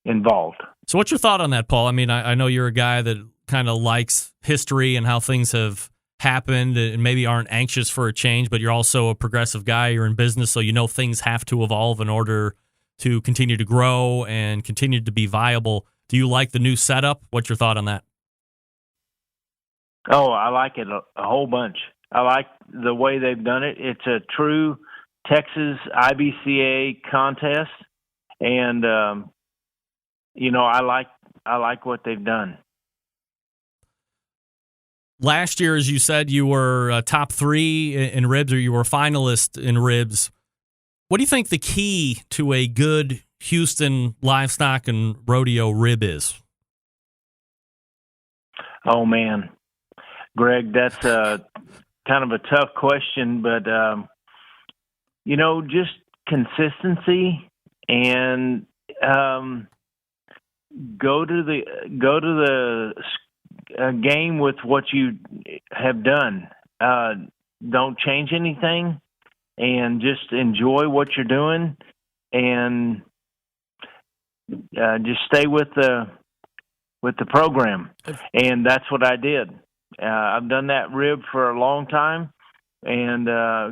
Speaker 7: involved.
Speaker 4: So what's your thought on that, Paul? I mean, I know you're a guy that kind of likes history and how things have happened and maybe aren't anxious for a change, but you're also a progressive guy. You're in business, so you know things have to evolve in order to continue to grow and continue to be viable. Do you like the new setup? What's your thought on that?
Speaker 7: Oh, I like it a whole bunch. I like the way they've done it. It's a true Texas IBCA contest, and I like what they've done.
Speaker 4: Last year, as you said, you were top 3 in ribs, or you were a finalist in ribs. What do you think the key to a good Houston livestock and rodeo rib is?
Speaker 7: Oh, man. Greg, that's kind of a tough question, but, just consistency and go to the game with what you have done. Don't change anything, and just enjoy what you're doing, and just stay with the program. And that's what I did. I've done that rib for a long time, and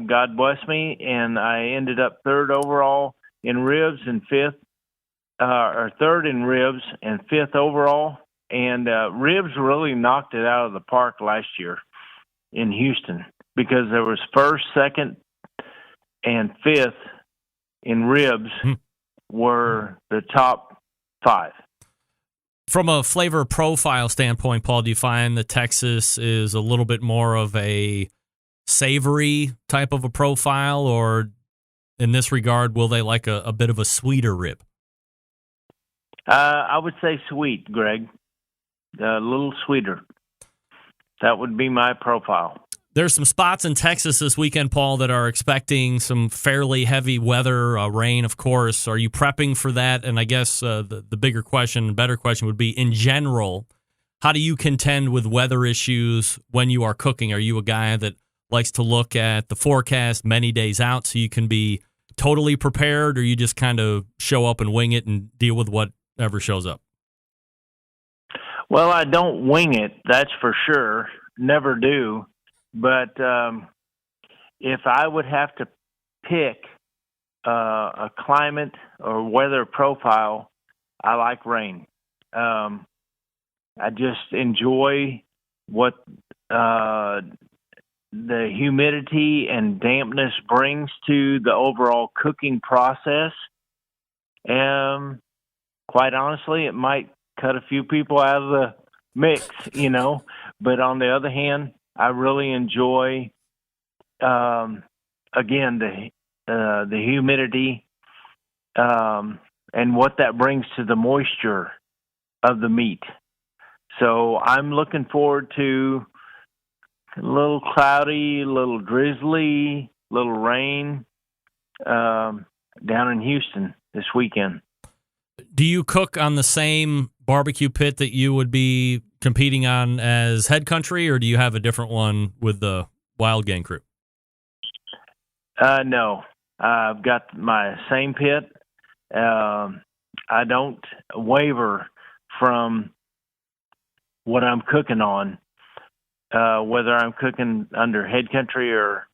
Speaker 7: God bless me, and I ended up 3rd overall in ribs and 5th, or 3rd in ribs and 5th overall. And ribs really knocked it out of the park last year in Houston, because there was 1st, 2nd, and 5th in ribs were the top 5.
Speaker 4: From a flavor profile standpoint, Paul, do you find that Texas is a little bit more of a savory type of a profile, or in this regard, will they like a bit of a sweeter rib?
Speaker 7: I would say sweet, Greg. A little sweeter. That would be my profile.
Speaker 4: There's some spots in Texas this weekend, Paul, that are expecting some fairly heavy weather, rain, of course. Are you prepping for that? And I guess the bigger question, better question would be, in general, how do you contend with weather issues when you are cooking? Are you a guy that likes to look at the forecast many days out so you can be totally prepared, or you just kind of show up and wing it and deal with whatever shows up?
Speaker 7: Well, I don't wing it, that's for sure. Never do. But if I would have to pick a climate or weather profile, I like rain. I just enjoy what the humidity and dampness brings to the overall cooking process. Quite honestly, it might cut a few people out of the mix, but on the other hand, I really enjoy, again, the humidity and what that brings to the moisture of the meat. So I'm looking forward to a little cloudy, a little drizzly, a little rain down in Houston this weekend.
Speaker 4: Do you cook on the same barbecue pit that you would be competing on as Head Country, or do you have a different one with the Wild Game crew?
Speaker 7: No, I've got my same pit. I don't waver from what I'm cooking on, whether I'm cooking under Head Country or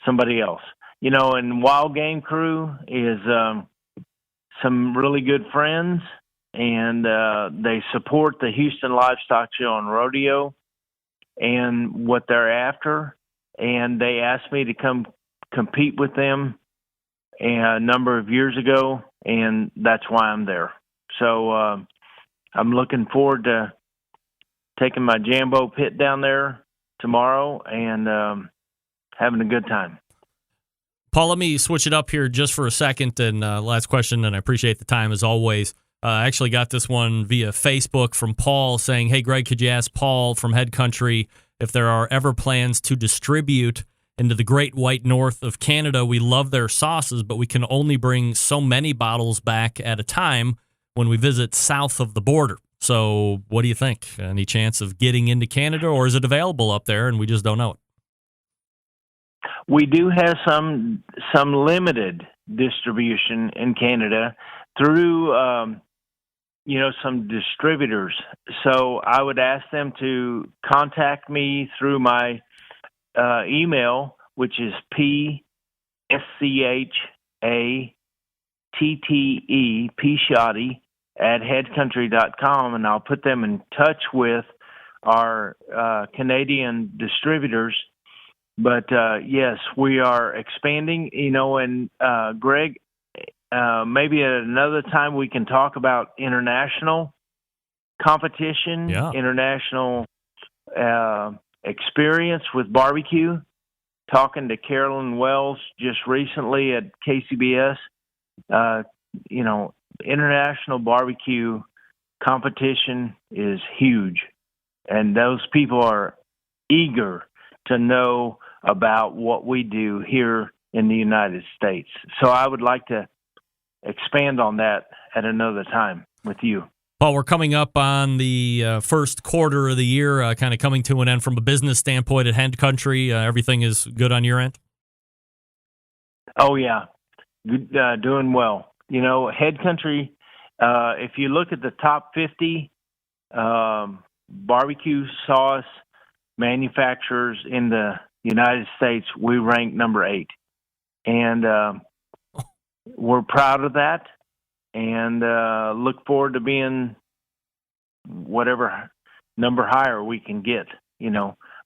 Speaker 7: somebody else. And Wild Game crew is some really good friends, and they support the Houston Livestock Show and Rodeo and what they're after. And they asked me to come compete with them a number of years ago, and that's why I'm there. So I'm looking forward to taking my Jambo pit down there tomorrow and having a good time.
Speaker 4: Paul, let me switch it up here just for a second. And last question, and I appreciate the time as always. I actually got this one via Facebook from Paul saying, hey, Greg, could you ask Paul from Head Country if there are ever plans to distribute into the Great White North of Canada? We love their sauces, but we can only bring so many bottles back at a time when we visit south of the border. So what do you think? Any chance of getting into Canada, or is it available up there and we just don't know it?
Speaker 7: We do have some limited distribution in Canada through, some distributors. So I would ask them to contact me through my email, which is pscha TTE, Peashotty, at headcountry.com, and I'll put them in touch with our Canadian distributors. But yes, we are expanding, and Greg, maybe at another time we can talk about international competition, international experience with barbecue. Talking to Carolyn Wells just recently at KCBS, international barbecue competition is huge, and those people are eager to know about what we do here in the United States. So I would like to expand on that at another time with you.
Speaker 4: Paul, we're coming up on the first quarter of the year, kind of coming to an end from a business standpoint at Head Country. Everything is good on your end?
Speaker 7: Oh, yeah. Doing well. Head Country, if you look at the top 50 barbecue sauce manufacturers in the United States, we rank number 8. And we're proud of that. And look forward to being whatever number higher we can get,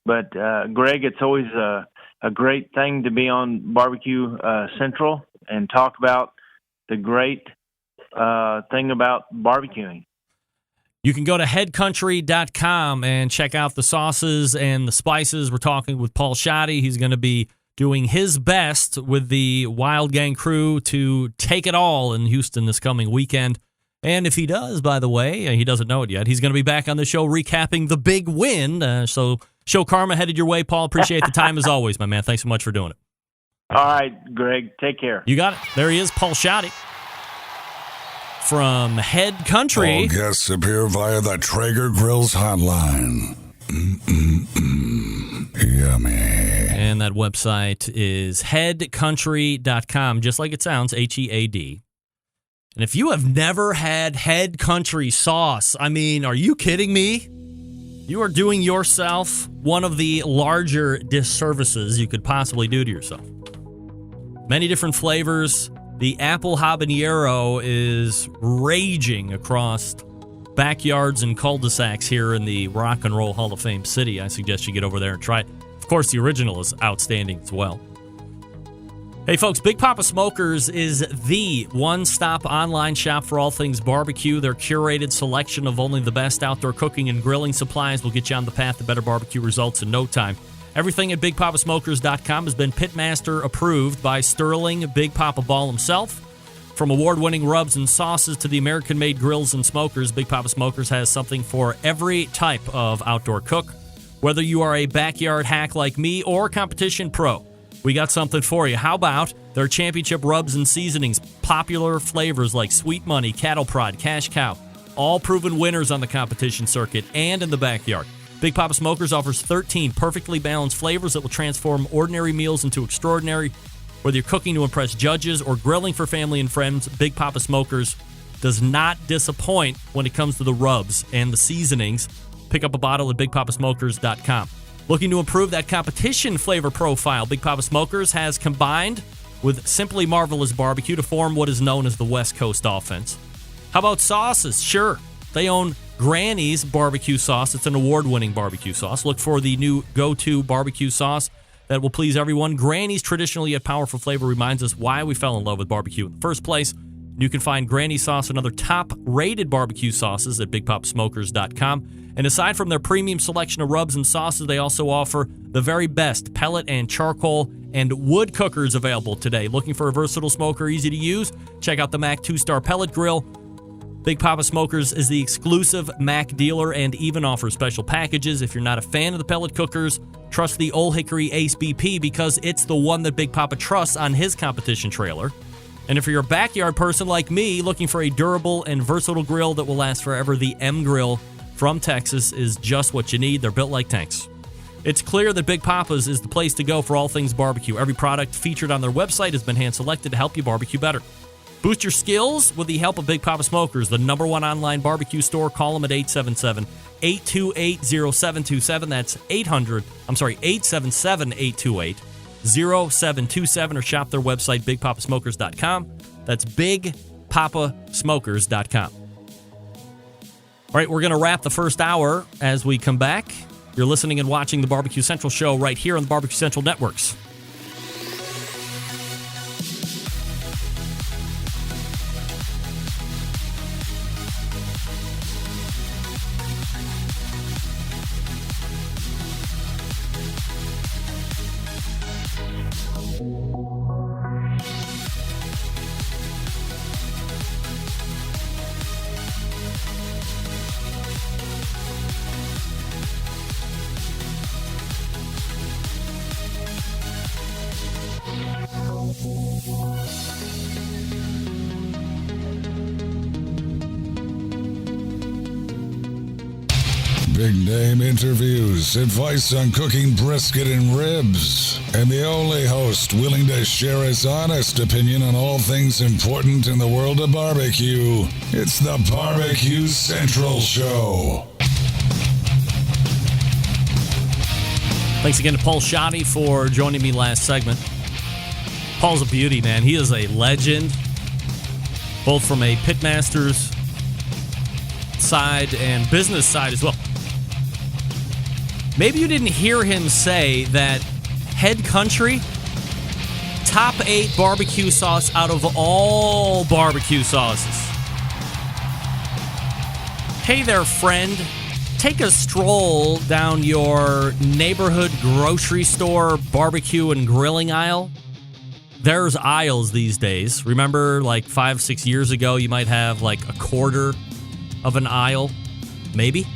Speaker 7: But, Greg, it's always a great thing to be on Barbecue Central and talk about the great thing about barbecuing.
Speaker 4: You can go to headcountry.com and check out the sauces and the spices. We're talking with Paul Schotty. He's going to be doing his best with the Wild Gang crew to take it all in Houston this coming weekend. And if he does, by the way, he doesn't know it yet, he's going to be back on the show recapping the big win. So show karma headed your way, Paul. Appreciate the time as always, my man. Thanks so much for doing it.
Speaker 7: All right, Greg. Take care.
Speaker 4: You got it. There he is, Paul Schotty from Head Country.
Speaker 5: All guests appear via the Traeger Grills hotline. Yummy.
Speaker 4: And that website is headcountry.com, just like it sounds, HEAD. And if you have never had Head Country sauce, are you kidding me? You are doing yourself one of the larger disservices you could possibly do to yourself. Many different flavors. The apple habanero is raging across backyards and cul-de-sacs here in the Rock and Roll Hall of Fame city. I suggest you get over there and try it. Of course, the original is outstanding as well. Hey, folks, Big Papa Smokers is the one-stop online shop for all things barbecue. Their curated selection of only the best outdoor cooking and grilling supplies will get you on the path to better barbecue results in no time. Everything at BigPapaSmokers.com has been Pitmaster approved by Sterling Big Papa Ball himself. From award-winning rubs and sauces to the American-made grills and smokers, Big Papa Smokers has something for every type of outdoor cook. Whether you are a backyard hack like me or competition pro, we got something for you. How about their championship rubs and seasonings, popular flavors like Sweet Money, Cattle Prod, Cash Cow, all proven winners on the competition circuit and in the backyard. Big Papa Smokers offers 13 perfectly balanced flavors that will transform ordinary meals into extraordinary. Whether you're cooking to impress judges or grilling for family and friends, Big Papa Smokers does not disappoint when it comes to the rubs and the seasonings. Pick up a bottle at BigPapaSmokers.com. Looking to improve that competition flavor profile, Big Papa Smokers has combined with Simply Marvelous Barbecue to form what is known as the West Coast offense. How about sauces? Sure. They own Granny's barbecue sauce. It's an award-winning barbecue sauce. Look for the new go-to barbecue sauce that will please everyone. Granny's traditional yet powerful flavor reminds us why we fell in love with barbecue in the first place. You can find Granny sauce and other top-rated barbecue sauces at BigPopSmokers.com. And aside from their premium selection of rubs and sauces, they also offer the very best pellet and charcoal and wood cookers available today. Looking for a versatile smoker, easy to use? Check out the Mac 2-Star Pellet Grill. Big Papa Smokers is the exclusive Mac dealer and even offers special packages. If you're not a fan of the pellet cookers, trust the Old Hickory Ace BP because it's the one that Big Papa trusts on his competition trailer. And if you're a backyard person like me looking for a durable and versatile grill that will last forever, the M Grill from Texas is just what you need. They're built like tanks. It's clear that Big Papa's is the place to go for all things barbecue. Every product featured on their website has been hand-selected to help you barbecue better. Boost your skills with the help of Big Papa Smokers, the number one online barbecue store. Call them at 877-828-0727. That's 877-828-0727. 0727 or shop their website, bigpapasmokers.com. That's bigpapasmokers.com. All right, we're going to wrap the first hour as we come back. You're listening and watching the Barbecue Central show right here on the Barbecue Central Networks.
Speaker 5: Big name interviews, advice on cooking brisket and ribs, and the only host willing to share his honest opinion on all things important in the world of barbecue. It's the BBQ Central Show.
Speaker 4: Thanks again to Paul Shoddy for joining me last segment. Paul's a beauty, man. He is a legend, both from a Pitmaster's side and business side as well. Maybe you didn't hear him say that Head Country, top 8 barbecue sauce out of all barbecue sauces. Hey there, friend. Take a stroll down your neighborhood grocery store barbecue and grilling aisle. There's aisles these days. Remember, like 5-6 years ago, you might have like a quarter of an aisle, maybe.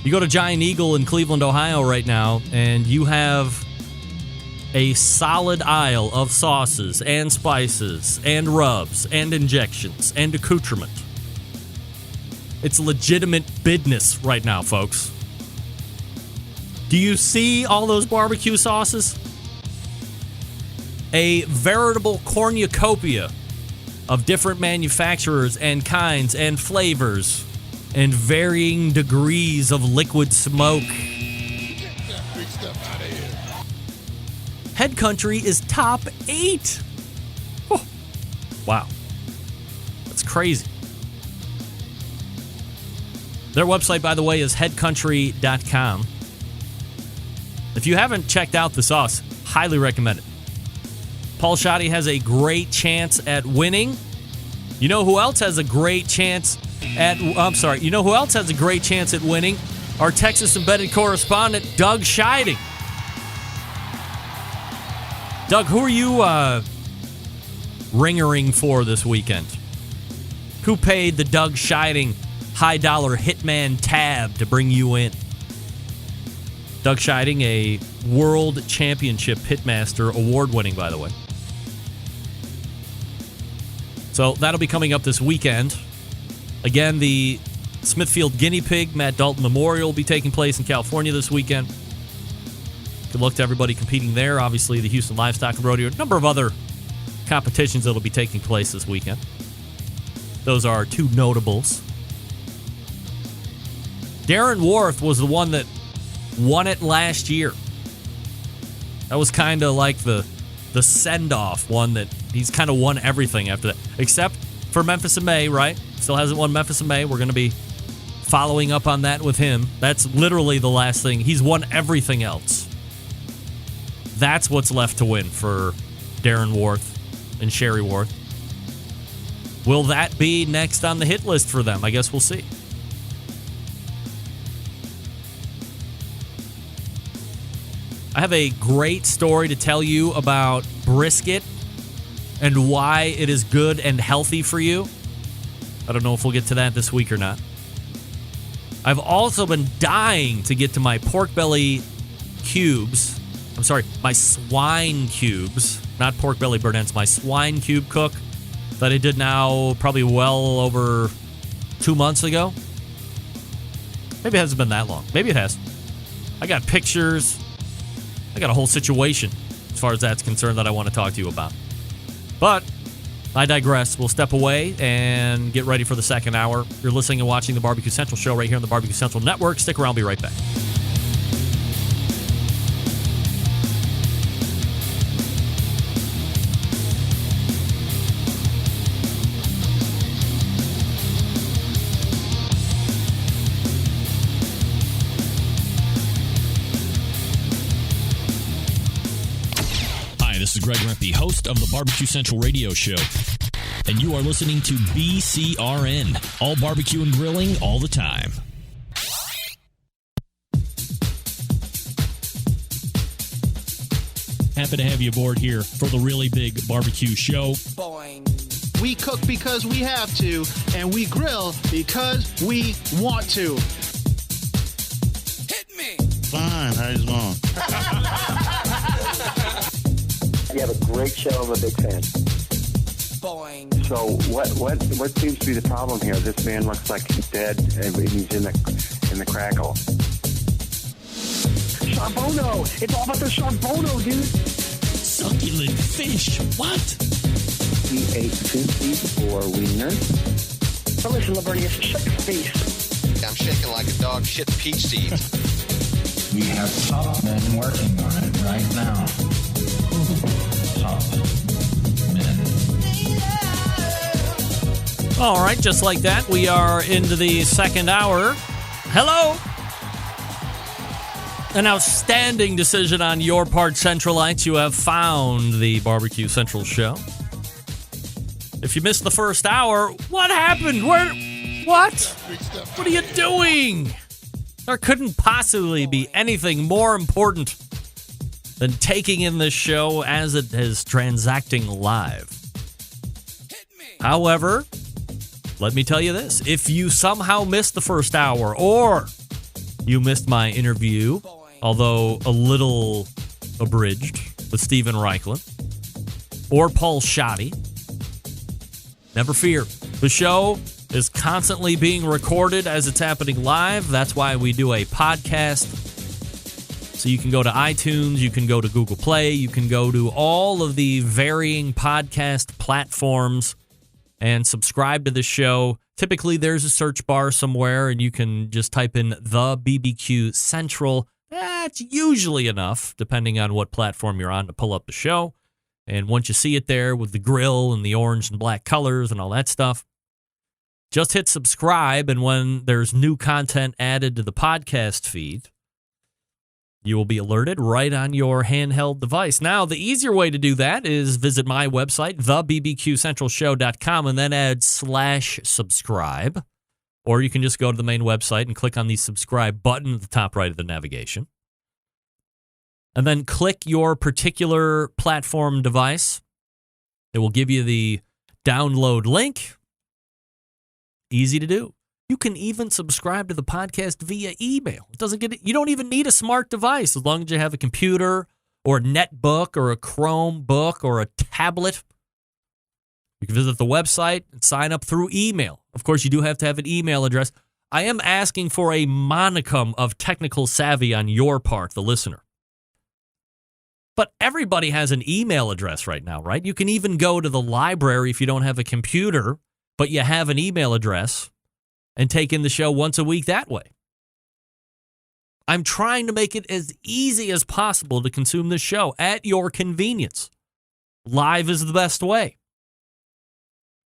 Speaker 4: You go to Giant Eagle in Cleveland, Ohio right now, and you have a solid aisle of sauces and spices and rubs and injections and accoutrement. It's legitimate business right now, folks. Do you see all those barbecue sauces? A veritable cornucopia of different manufacturers and kinds and flavors and varying degrees of liquid smoke. Head Country is top 8. Oh, wow. That's crazy. Their website, by the way, is headcountry.com. If you haven't checked out the sauce, highly recommend it. Paul Shoddy has a great chance at winning. You know who else has a great chance you know who else has a great chance at winning? Our Texas embedded correspondent, Doug Scheiding. Doug, who are you ringering for this weekend? Who paid the Doug Scheiding high-dollar hitman tab to bring you in? Doug Scheiding, a world championship Pitmaster, award-winning, by the way. So that'll be coming up this weekend. Again, the Smithfield Guinea Pig Matt Dalton Memorial will be taking place in California this weekend. Good luck to everybody competing there. Obviously, the Houston Livestock Rodeo, a number of other competitions that will be taking place this weekend. Those are two notables. Darren Worth was the one that won it last year. That was kind of like the send-off one that he's kind of won everything after that. Except for Memphis in May, right? Still hasn't won Memphis in May. We're going to be following up on that with him. That's literally the last thing. He's won everything else. That's what's left to win for Darren Worth and Sherry Worth. Will that be next on the hit list for them? I guess we'll see. I have a great story to tell you about brisket and why it is good and healthy for you. I don't know if we'll get to that this week or not. I've also been dying to get to my pork belly cubes. I'm sorry, my swine cubes. Not pork belly burnt ends, my swine cube cook that I did now probably well over 2 months ago. Maybe it hasn't been that long. Maybe it has. I got pictures. I got a whole situation as far as that's concerned that I want to talk to you about. But I digress. We'll step away and get ready for the second hour. You're listening and watching the Barbecue Central show right here on the Barbecue Central Network. Stick around. I'll be right back.
Speaker 8: Greg Rempe, host of the Barbecue Central radio show. And you are listening to BCRN, all barbecue and grilling all the time. Happy to have you aboard here for the really big barbecue show.
Speaker 9: We cook because we have to, and we grill because we want to.
Speaker 10: Hit me!
Speaker 11: Fine, how's it going?
Speaker 12: You have a great show. I'm a big fan.
Speaker 10: Boing.
Speaker 12: So what seems to be the problem here? This man looks like he's dead, and he's in the crackle.
Speaker 1: Charbono! It's all about the charbono, dude!
Speaker 8: Succulent fish. What?
Speaker 12: He ate 54 wieners.
Speaker 1: Now listen, Libertius, shut your face.
Speaker 10: I'm shaking like a dog shit peach seeds.
Speaker 13: We have top men working on it right now. Top men.
Speaker 4: All right, just like that, we are into the second hour. Hello. An outstanding decision on your part, Centralites. You have found the Barbecue Central show. If you missed the first hour, what happened? What? What are you doing? There couldn't possibly be anything more important than taking in this show as it is transacting live. However, let me tell you this. If you somehow missed the first hour or you missed my interview, although a little abridged, with Steven Raichlen or Paul Shoddy, never fear. The show is constantly being recorded as it's happening live. That's why we do a podcast. So you can go to iTunes, you can go to Google Play, you can go to all of the varying podcast platforms and subscribe to the show. Typically, there's a search bar somewhere, and you can just type in the BBQ Central. That's usually enough, depending on what platform you're on, to pull up the show. And once you see it there with the grill and the orange and black colors and all that stuff, just hit subscribe. And when there's new content added to the podcast feed, you will be alerted right on your handheld device. Now, the easier way to do that is visit my website, thebbqcentralshow.com, and then add /subscribe. Or you can just go to the main website and click on the subscribe button at the top right of the navigation. And then click your particular platform device. It will give you the download link. Easy to do. You can even subscribe to the podcast via email. You don't even need a smart device as long as you have a computer or a netbook or a Chromebook or a tablet. You can visit the website and sign up through email. Of course, you do have to have an email address. I am asking for a monicum of technical savvy on your part, the listener. But everybody has an email address right now, right? You can even go to the library if you don't have a computer, but you have an email address, and take in the show once a week that way. I'm trying to make it as easy as possible to consume this show at your convenience. Live is the best way.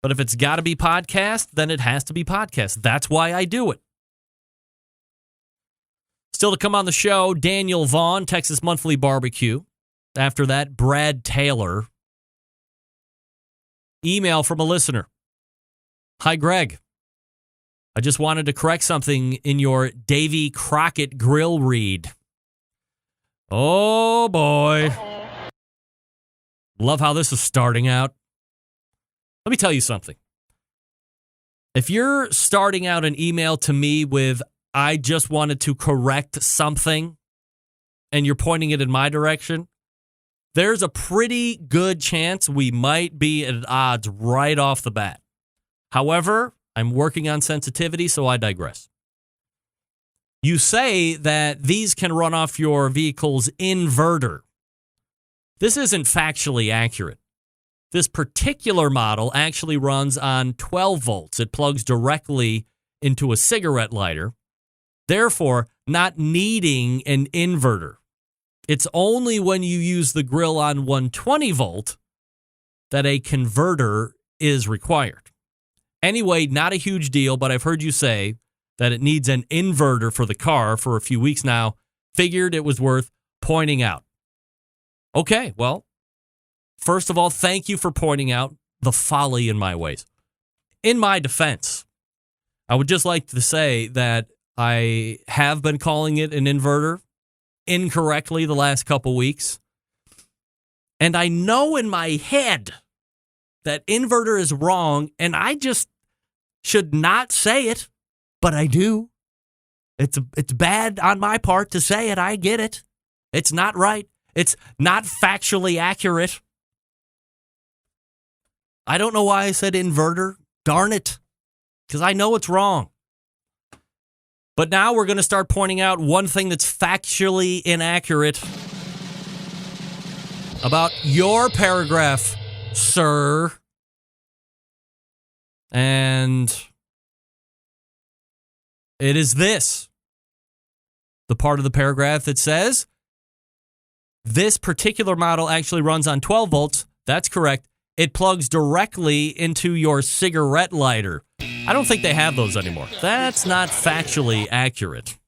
Speaker 4: But if it's got to be podcast, then it has to be podcast. That's why I do it. Still to come on the show, Daniel Vaughn, Texas Monthly Barbecue. After that, Brad Taylor. Email from a listener. Hi, Greg. I just wanted to correct something in your Davy Crockett grill read. Oh, boy. Love how this is starting out. Let me tell you something. If you're starting out an email to me with, I just wanted to correct something, and you're pointing it in my direction, there's a pretty good chance we might be at odds right off the bat. However, I'm working on sensitivity, so I digress. You say that these can run off your vehicle's inverter. This isn't factually accurate. This particular model actually runs on 12 volts. It plugs directly into a cigarette lighter, therefore not needing an inverter. It's only when you use the grill on 120 volt that a converter is required. Anyway, not a huge deal, but I've heard you say that it needs an inverter for the car for a few weeks now. Figured it was worth pointing out. Okay, well, First of all, thank you for pointing out the folly in my ways. In my defense, I would just like to say that I have been calling it an inverter incorrectly the last couple weeks. And I know in my head that inverter is wrong, and I just should not say it, but I do. It's bad on my part to say it. I get it. It's not right. It's not factually accurate. I don't know why I said inverter. Darn it. Because I know it's wrong. But now we're going to start pointing out one thing that's factually inaccurate about your paragraph, sir. And it is this. The part of the paragraph that says, this particular model actually runs on 12 volts. That's correct. It plugs directly into your cigarette lighter. I don't think they have those anymore. That's not factually accurate.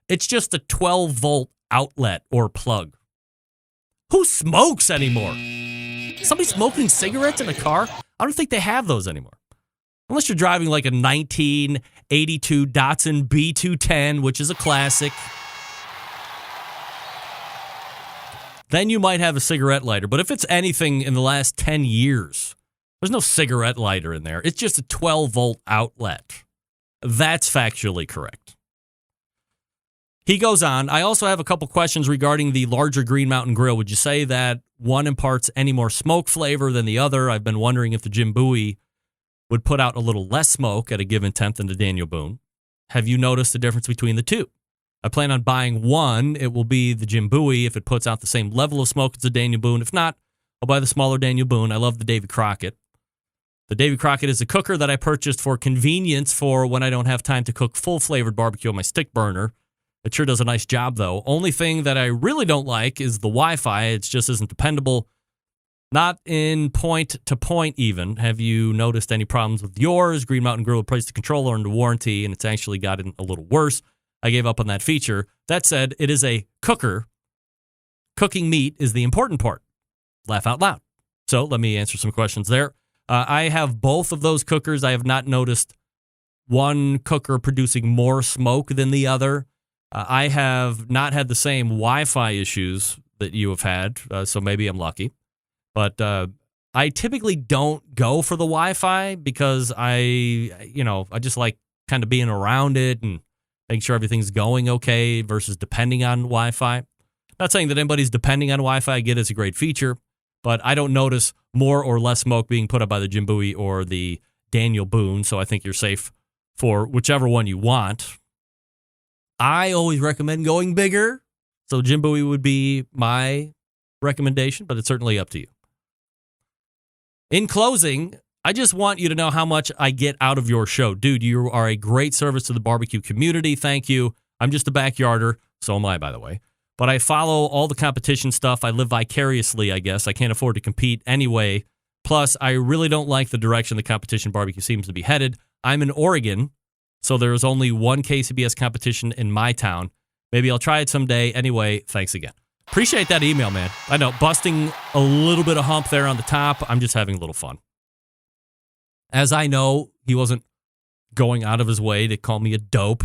Speaker 4: It's just a 12-volt outlet or plug. Who smokes anymore? Somebody smoking cigarettes in a car? I don't think they have those anymore. Unless you're driving like a 1982 Datsun B210, which is a classic. Then you might have a cigarette lighter. But if it's anything in the last 10 years, there's no cigarette lighter in there. It's just a 12-volt outlet. That's factually correct. He goes on, I also have a couple questions regarding the larger Green Mountain Grill. Would you say that one imparts any more smoke flavor than the other? I've been wondering if the Jim Bowie would put out a little less smoke at a given temp than the Daniel Boone. Have you noticed the difference between the two? I plan on buying one. It will be the Jim Bowie if it puts out the same level of smoke as the Daniel Boone. If not, I'll buy the smaller Daniel Boone. I love the Davy Crockett. The Davy Crockett is a cooker that I purchased for convenience for when I don't have time to cook full-flavored barbecue on my stick burner. It sure does a nice job, though. Only thing that I really don't like is the Wi-Fi. It just isn't dependable. Not in point-to-point even. Have you noticed any problems with yours? Green Mountain Grill replaced the controller under warranty, and it's actually gotten a little worse. I gave up on that feature. That said, it is a cooker. Cooking meat is the important part. Laugh out loud. So let me answer some questions there. I have both of those cookers. I have not noticed one cooker producing more smoke than the other. I have not had the same Wi-Fi issues that you have had, so maybe I'm lucky. But I typically don't go for the Wi-Fi because I just like kind of being around it and making sure everything's going okay versus depending on Wi-Fi. Not saying that anybody's depending on Wi-Fi. I get it's a great feature, but I don't notice more or less smoke being put up by the Jim Bowie or the Daniel Boone, so I think you're safe for whichever one you want. I always recommend going bigger, so Jim Bowie would be my recommendation, but it's certainly up to you. In closing, I just want you to know how much I get out of your show. Dude, you are a great service to the barbecue community. Thank you. I'm just a backyarder. So am I, by the way. But I follow all the competition stuff. I live vicariously, I guess. I can't afford to compete anyway. Plus, I really don't like the direction the competition barbecue seems to be headed. I'm in Oregon, so there is only one KCBS competition in my town. Maybe I'll try it someday. Anyway, thanks again. Appreciate that email, man. I know, busting a little bit of hump there on the top. I'm just having a little fun. As I know, he wasn't going out of his way to call me a dope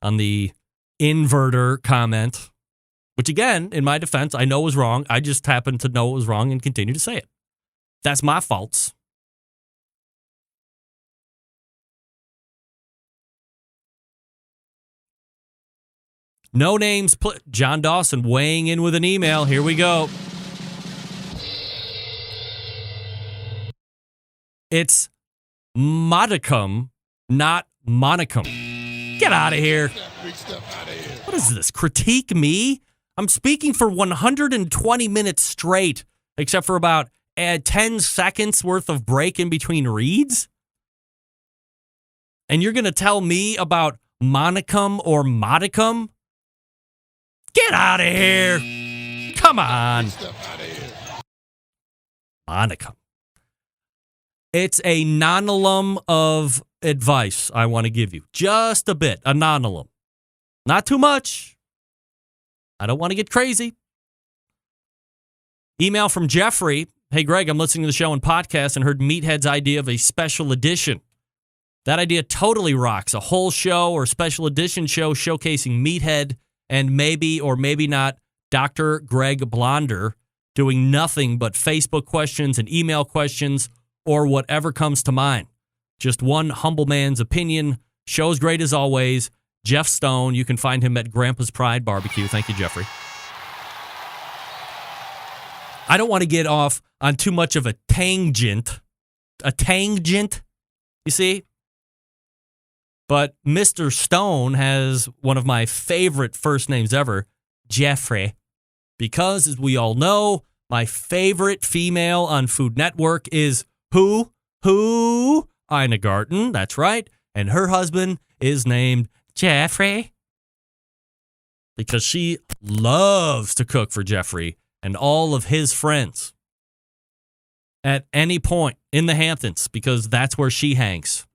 Speaker 4: on the inverter comment, which again, in my defense, I know was wrong. I just happened to know it was wrong and continue to say it. That's my faults. No names. John Dawson weighing in with an email. Here we go. It's modicum, not monicum. Get out of here. What is this? Critique me? I'm speaking for 120 minutes straight, except for about 10 seconds worth of break in between reads? And you're going to tell me about monicum or modicum? Get out of here. Come on. Monicum. It's a nonalum of advice I want to give you. Just a bit. A nonalum. Not too much. I don't want to get crazy. Email from Jeffrey. Hey, Greg, I'm listening to the show and podcast and heard Meathead's idea of a special edition. That idea totally rocks. A whole show or special edition show showcasing Meathead and maybe or maybe not Dr. Greg Blonder doing nothing but Facebook questions and email questions or whatever comes to mind. Just one humble man's opinion. Show's great as always. Jeff Stone. You can find him at Grandpa's Pride Barbecue. Thank you, Jeffrey. I don't want to get off on too much of a tangent. A tangent, you see? But Mr. Stone has one of my favorite first names ever, Jeffrey. Because, as we all know, my favorite female on Food Network is who? Ina Garten, that's right. And her husband is named Jeffrey. Because she loves to cook for Jeffrey and all of his friends at any point in the Hamptons, because that's where she hangs.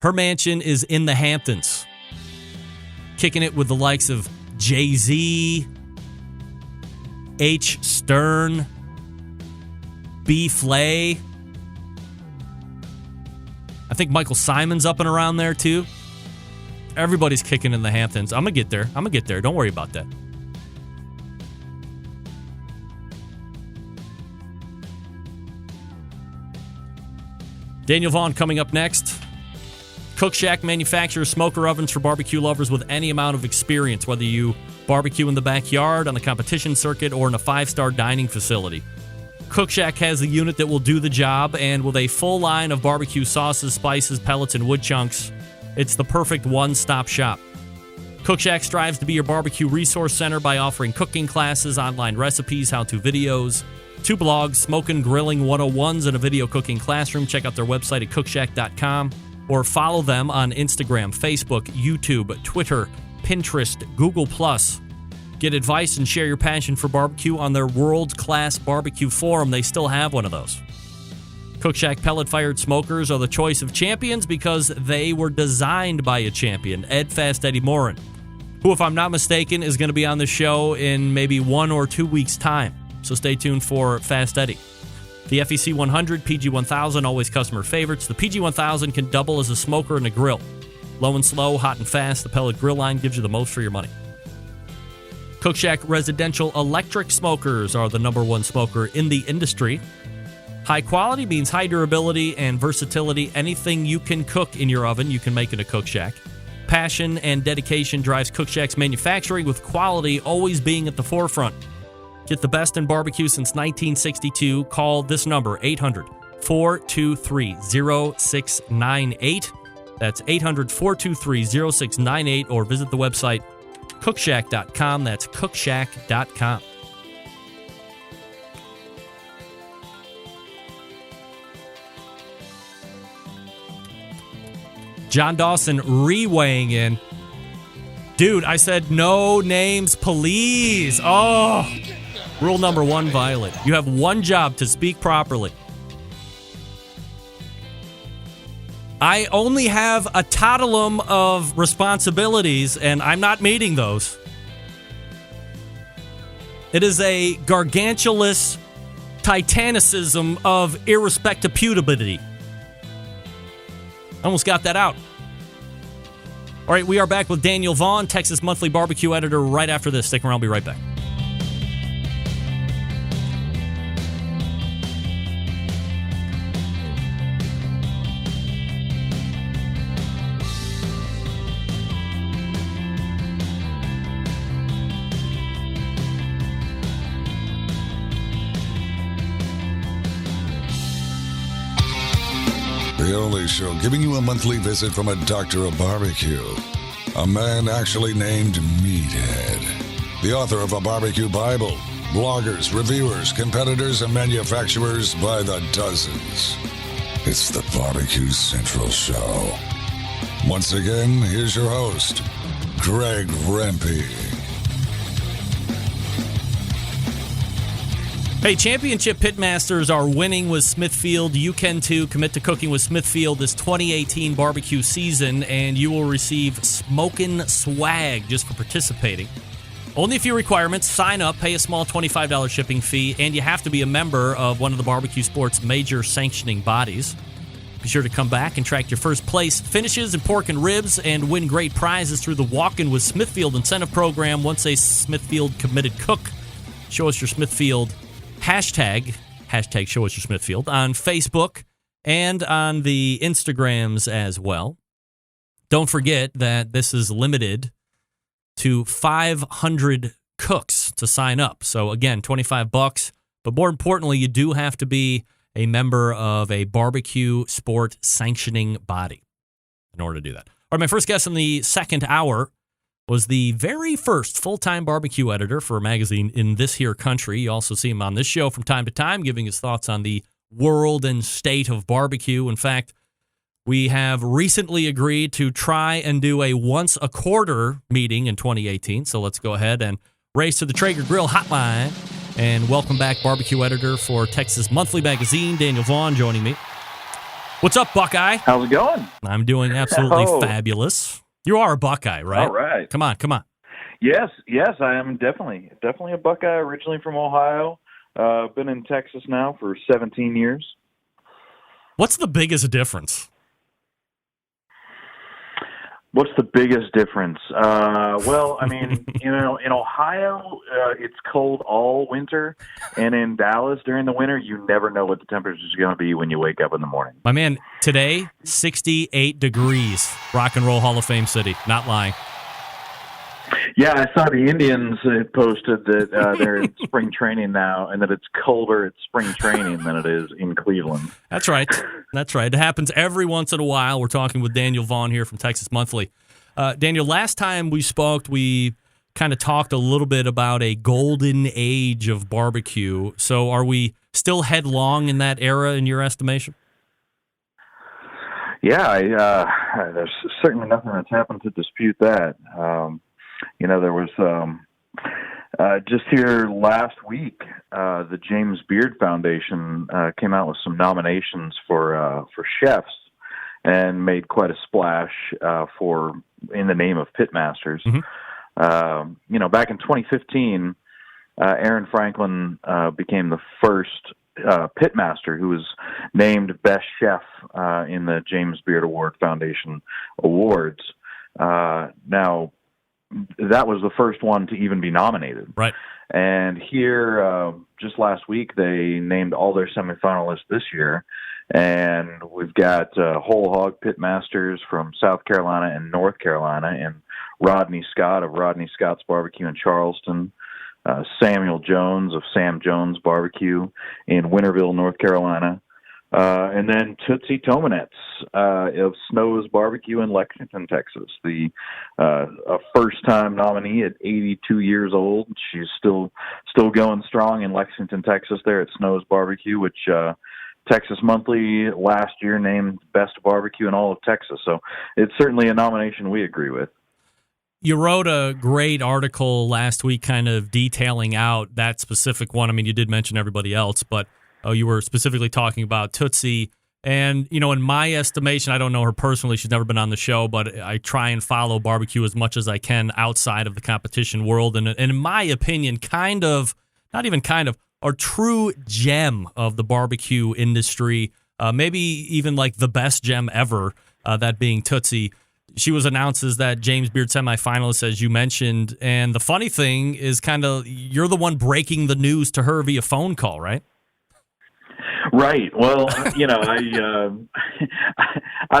Speaker 4: Her mansion is in the Hamptons, kicking it with the likes of Jay-Z, H. Stern, B. Flay. I think Michael Simon's up and around there too. Everybody's kicking in the Hamptons. I'm going to get there. Don't worry about that. Daniel Vaughn coming up next. Cook Shack manufactures smoker ovens for barbecue lovers with any amount of experience, whether you barbecue in the backyard, on the competition circuit, or in a 5-star dining facility. Cook Shack has the unit that will do the job, and with a full line of barbecue sauces, spices, pellets, and wood chunks, it's the perfect one-stop shop. Cook Shack strives to be your barbecue resource center by offering cooking classes, online recipes, how-to videos, 2 blogs, Smokin' Grilling 101s, and a video cooking classroom. Check out their website at cookshack.com or follow them on Instagram, Facebook, YouTube, Twitter, Pinterest, Google+. Get advice and share your passion for barbecue on their world-class barbecue forum. They still have one of those. Cook Shack pellet-fired smokers are the choice of champions because they were designed by a champion, Ed Fast Eddie Morin, who, if I'm not mistaken, is going to be on the show in maybe 1 or 2 weeks' time. So stay tuned for Fast Eddie. The FEC 100, PG 1000, always customer favorites. The PG 1000 can double as a smoker and a grill. Low and slow, hot and fast, the pellet grill line gives you the most for your money. Cook Shack residential electric smokers are the #1 smoker in the industry. High quality means high durability and versatility. Anything you can cook in your oven, you can make in a Cook Shack. Passion and dedication drives Cook Shack's manufacturing, with quality always being at the forefront. Get the best in barbecue since 1962. Call this number, 800-423-0698. That's 800-423-0698, or visit the website cookshack.com. That's cookshack.com. John Dawson re-weighing in. Dude, I said no names, please. Oh, rule number 1 violate. You have one job: to speak properly. I only have a totalum of responsibilities, and I'm not meeting those. It is a gargantuous titanicism of irrespectability. Almost got that out. All right, we are back with Daniel Vaughn, Texas Monthly Barbecue Editor, right after this. Stick around, I'll be right back.
Speaker 5: The only show giving you a monthly visit from a doctor of barbecue. A man actually named Meathead. The author of a barbecue Bible. Bloggers, reviewers, competitors, and manufacturers by the dozens. It's the Barbecue Central Show. Once again, here's your host, Greg Rempe.
Speaker 4: Hey, championship pitmasters are winning with Smithfield. You can too. Commit to cooking with Smithfield this 2018 barbecue season, and you will receive smokin' swag just for participating. Only a few requirements. Sign up, pay a small $25 shipping fee, and you have to be a member of one of the barbecue sports major sanctioning bodies. Be sure to come back and track your first place finishes in pork and ribs and win great prizes through the Walk-In with Smithfield incentive program. Once a Smithfield committed cook, show us your Smithfield hashtag show us your Smithfield on Facebook and on the Instagrams as well. Don't forget that this is limited to 500 cooks to sign up. So again, $25, but more importantly, you do have to be a member of a barbecue sport sanctioning body in order to do that. All right, my first guest in the second hour was the very first full-time barbecue editor for a magazine in this here country. You also see him on this show from time to time, giving his thoughts on the world and state of barbecue. In fact, we have recently agreed to try and do a once-a-quarter meeting in 2018. So let's go ahead and race to the Traeger Grill hotline and welcome back barbecue editor for Texas Monthly Magazine, Daniel Vaughn, joining me. What's up, Buckeye?
Speaker 11: How's it going?
Speaker 4: I'm doing absolutely fabulous. You are a Buckeye, right?
Speaker 11: All right.
Speaker 4: Come on.
Speaker 11: Yes, I am definitely a Buckeye, originally from Ohio. Been in Texas now for 17 years.
Speaker 4: What's the biggest difference?
Speaker 11: What's the biggest difference? Well, I mean, in Ohio, it's cold all winter, and in Dallas during the winter, you never know what the temperature is going to be when you wake up in the morning.
Speaker 4: My man, today, 68 degrees, Rock and Roll Hall of Fame City. Not lying.
Speaker 11: Yeah, I saw the Indians posted that they're in spring training now, and that it's colder at spring training than it is in Cleveland.
Speaker 4: That's right. It happens every once in a while. We're talking with Daniel Vaughn here from Texas Monthly. Daniel, last time we spoke, we kind of talked a little bit about a golden age of barbecue. So are we still headlong in that era in your estimation?
Speaker 11: Yeah, there's certainly nothing that's happened to dispute that. There was just here last week, the James Beard Foundation came out with some nominations for chefs and made quite a splash in the name of Pitmasters.
Speaker 4: Mm-hmm.
Speaker 11: Back in 2015, Aaron Franklin became the first Pitmaster who was named Best Chef in the James Beard Award Foundation Awards. Now, that was the first one to even be nominated.
Speaker 4: Right.
Speaker 11: And here, just last week, they named all their semifinalists this year. And we've got Whole Hog Pitmasters from South Carolina and North Carolina, and Rodney Scott of Rodney Scott's Barbecue in Charleston, Samuel Jones of Sam Jones Barbecue in Winterville, North Carolina, and then Tootsie Tomanetz of Snow's Barbecue in Lexington, Texas. A first-time nominee at 82 years old. She's still going strong in Lexington, Texas there at Snow's Barbecue, which Texas Monthly last year named Best Barbecue in all of Texas. So it's certainly a nomination we agree with.
Speaker 4: You wrote a great article last week kind of detailing out that specific one. I mean, you did mention everybody else, but you were specifically talking about Tootsie. And, in my estimation, I don't know her personally. She's never been on the show, but I try and follow barbecue as much as I can outside of the competition world. And in my opinion, a true gem of the barbecue industry, maybe even like the best gem ever, that being Tootsie. She was announced as that James Beard semifinalist, as you mentioned. And the funny thing is you're the one breaking the news to her via phone call, right?
Speaker 11: Right. Well, I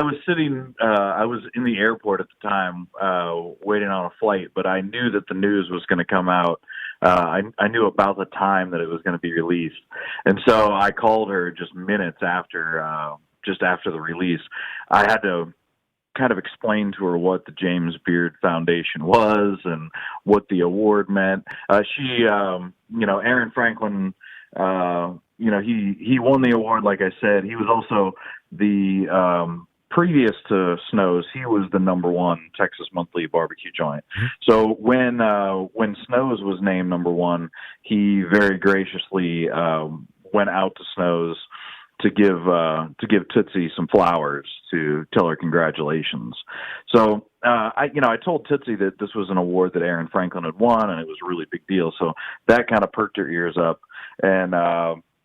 Speaker 11: was sitting, I was in the airport at the time, waiting on a flight, but I knew that the news was going to come out. I knew about the time that it was going to be released. And so I called her just minutes after the release. I had to kind of explain to her what the James Beard Foundation was and what the award meant. Aaron Franklin, he won the award, like I said. He was also the previous to Snow's, he was the #1 Texas Monthly barbecue joint. Mm-hmm. So when Snow's was named #1, he very graciously went out to Snow's to give Tootsie some flowers to tell her congratulations. So I told Tootsie that this was an award that Aaron Franklin had won, and it was a really big deal. So that kind of perked her ears up. And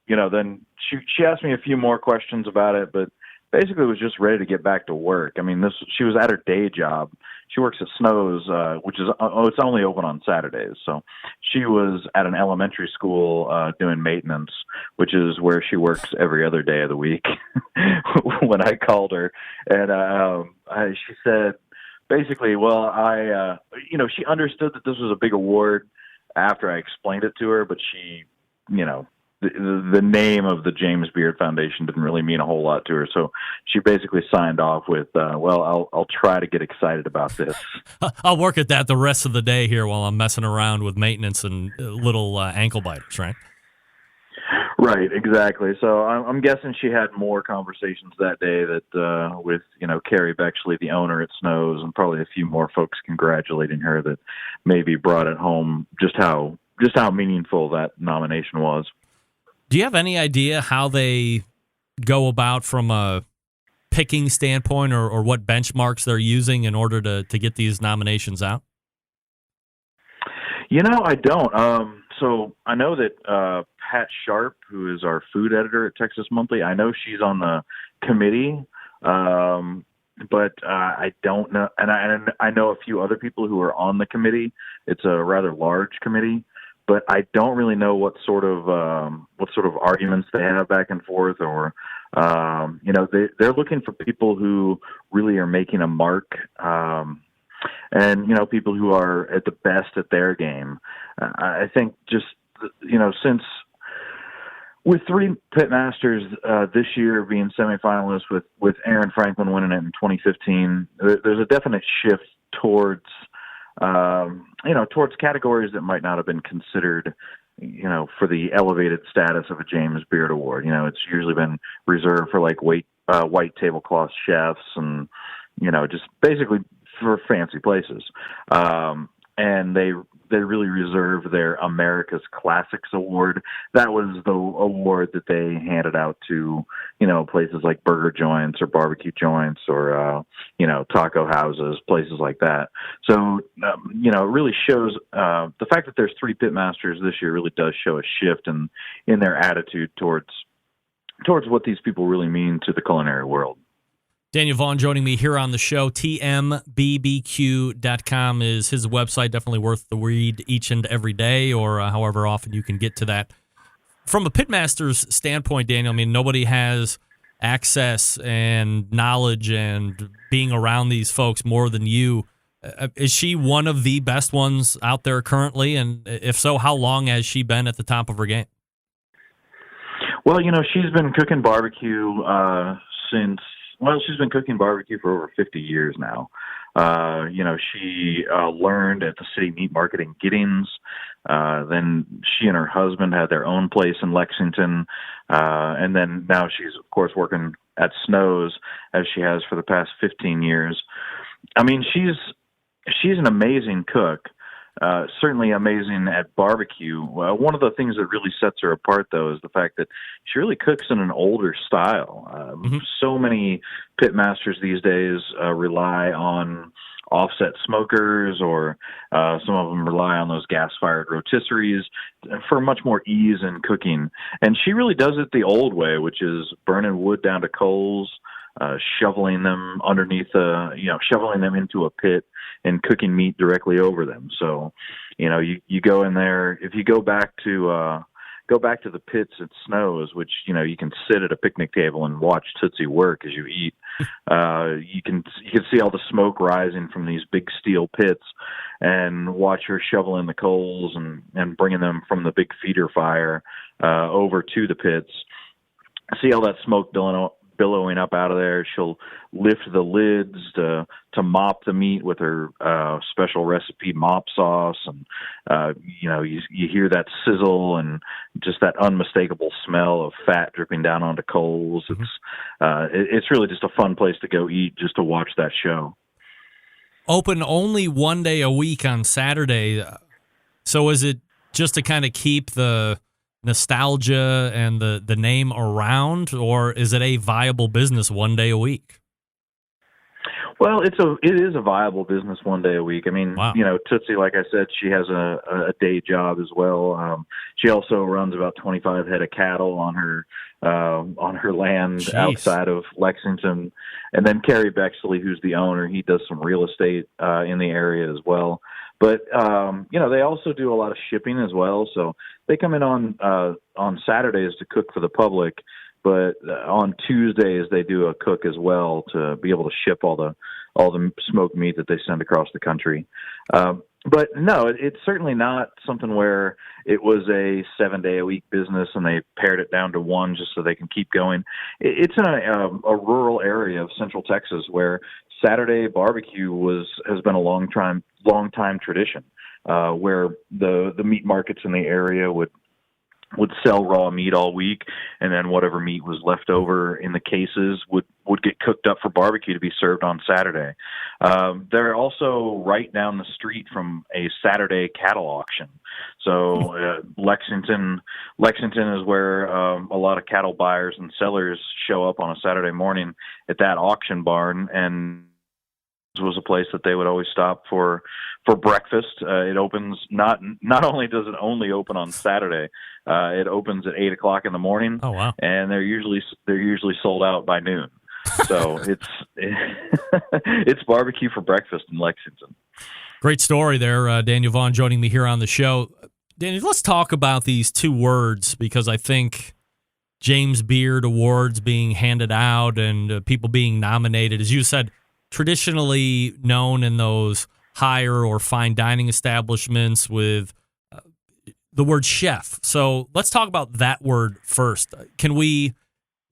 Speaker 11: then she asked me a few more questions about it, but basically was just ready to get back to work. I mean, she was at her day job. She works at Snobs, which is it's only open on Saturdays. So she was at an elementary school doing maintenance, which is where she works every other day of the week. When I called her, and she said, basically, well, she understood that this was a big award after I explained it to her, but she, the name of the James Beard Foundation didn't really mean a whole lot to her, so she basically signed off with, I'll try to get excited about this.
Speaker 4: I'll work at that the rest of the day here while I'm messing around with maintenance and little ankle biters, right?
Speaker 11: Right, exactly. So I'm guessing she had more conversations that day that with Carrie Bexley, the owner at Snow's, and probably a few more folks congratulating her that maybe brought it home just how meaningful that nomination was.
Speaker 4: Do you have any idea how they go about from a picking standpoint or what benchmarks they're using in order to get these nominations out?
Speaker 11: I don't. So I know that Pat Sharp, who is our food editor at Texas Monthly, I know she's on the committee, but I don't know. And I know a few other people who are on the committee. It's a rather large committee. But I don't really know what sort of arguments they have back and forth, or they're looking for people who really are making a mark, and people who are at the best at their game. I think just since with 3 Pitmasters this year being semifinalists, with Aaron Franklin winning it in 2015, there's a definite shift towards categories that might not have been considered, for the elevated status of a James Beard Award. It's usually been reserved for like white tablecloth chefs and, just basically for fancy places. And they really reserved their America's Classics Award. That was the award that they handed out to, places like burger joints or barbecue joints or, taco houses, places like that. So, it really shows, the fact that there's 3 Pitmasters this year really does show a shift in their attitude towards what these people really mean to the culinary world.
Speaker 4: Daniel Vaughn joining me here on the show. TMBBQ.com is his website. Definitely worth the read each and every day, or however often you can get to that. From a Pitmaster's standpoint, Daniel, I mean, nobody has access and knowledge and being around these folks more than you. Is she one of the best ones out there currently? And if so, how long has she been at the top of her game?
Speaker 11: Well, she's been cooking barbecue she's been cooking barbecue for over 50 years now. She learned at the City Meat Market in Giddings. Then she and her husband had their own place in Lexington. And then now she's, of course, working at Snow's, as she has for the past 15 years. I mean, she's an amazing cook. Certainly amazing at barbecue. One of the things that really sets her apart, though, is the fact that she really cooks in an older style. So many Pitmasters these days rely on offset smokers, or some of them rely on those gas-fired rotisseries for much more ease in cooking. And she really does it the old way, which is burning wood down to coals, shoveling them underneath shoveling them into a pit and cooking meat directly over them. So, you go in there, if you go back to the pits at Snow's, which, you can sit at a picnic table and watch Tootsie work as you eat. You can see all the smoke rising from these big steel pits and watch her shoveling the coals and bringing them from the big feeder fire, over to the pits. See all that smoke billowing up out of there. She'll lift the lids to mop the meat with her special recipe mop sauce, and you hear that sizzle and just that unmistakable smell of fat dripping down onto coals. It's really just a fun place to go eat, just to watch that show.
Speaker 4: Open only one day a week on Saturday. So is it just to kind of keep the nostalgia and the name around, or is it a viable business one day a week?
Speaker 11: Well, it is a viable business one day a week. I mean,
Speaker 4: Wow.
Speaker 11: Tootsie, like I said, she has a day job as well. She also runs about 25 head of cattle on her land
Speaker 4: Jeez.
Speaker 11: outside of Lexington. And then Kerry Bexley, who's the owner, he does some real estate in the area as well. But they also do a lot of shipping as well. So they come in on Saturdays to cook for the public. But on Tuesdays they do a cook as well to be able to ship all the smoked meat that they send across the country. But no, it's certainly not something where it was a 7-day-a-week business and they pared it down to one just so they can keep going. It's in a rural area of Central Texas where Saturday barbecue has been a long time tradition, where the meat markets in the area would sell raw meat all week, and then whatever meat was left over in the cases would get cooked up for barbecue to be served on Saturday. They're also right down the street from a Saturday cattle auction. So Lexington is where a lot of cattle buyers and sellers show up on a Saturday morning at that auction barn, and was a place that they would always stop for breakfast. It opens not only does it only open on Saturday, it opens at 8:00 in the morning.
Speaker 4: Oh wow!
Speaker 11: And they're usually sold out by noon. So it's barbecue for breakfast in Lexington.
Speaker 4: Great story there, Daniel Vaughn joining me here on the show. Daniel, let's talk about these two words, because I think James Beard Awards being handed out and people being nominated, as you said, traditionally known in those higher or fine dining establishments with the word chef. So let's talk about that word first. Can we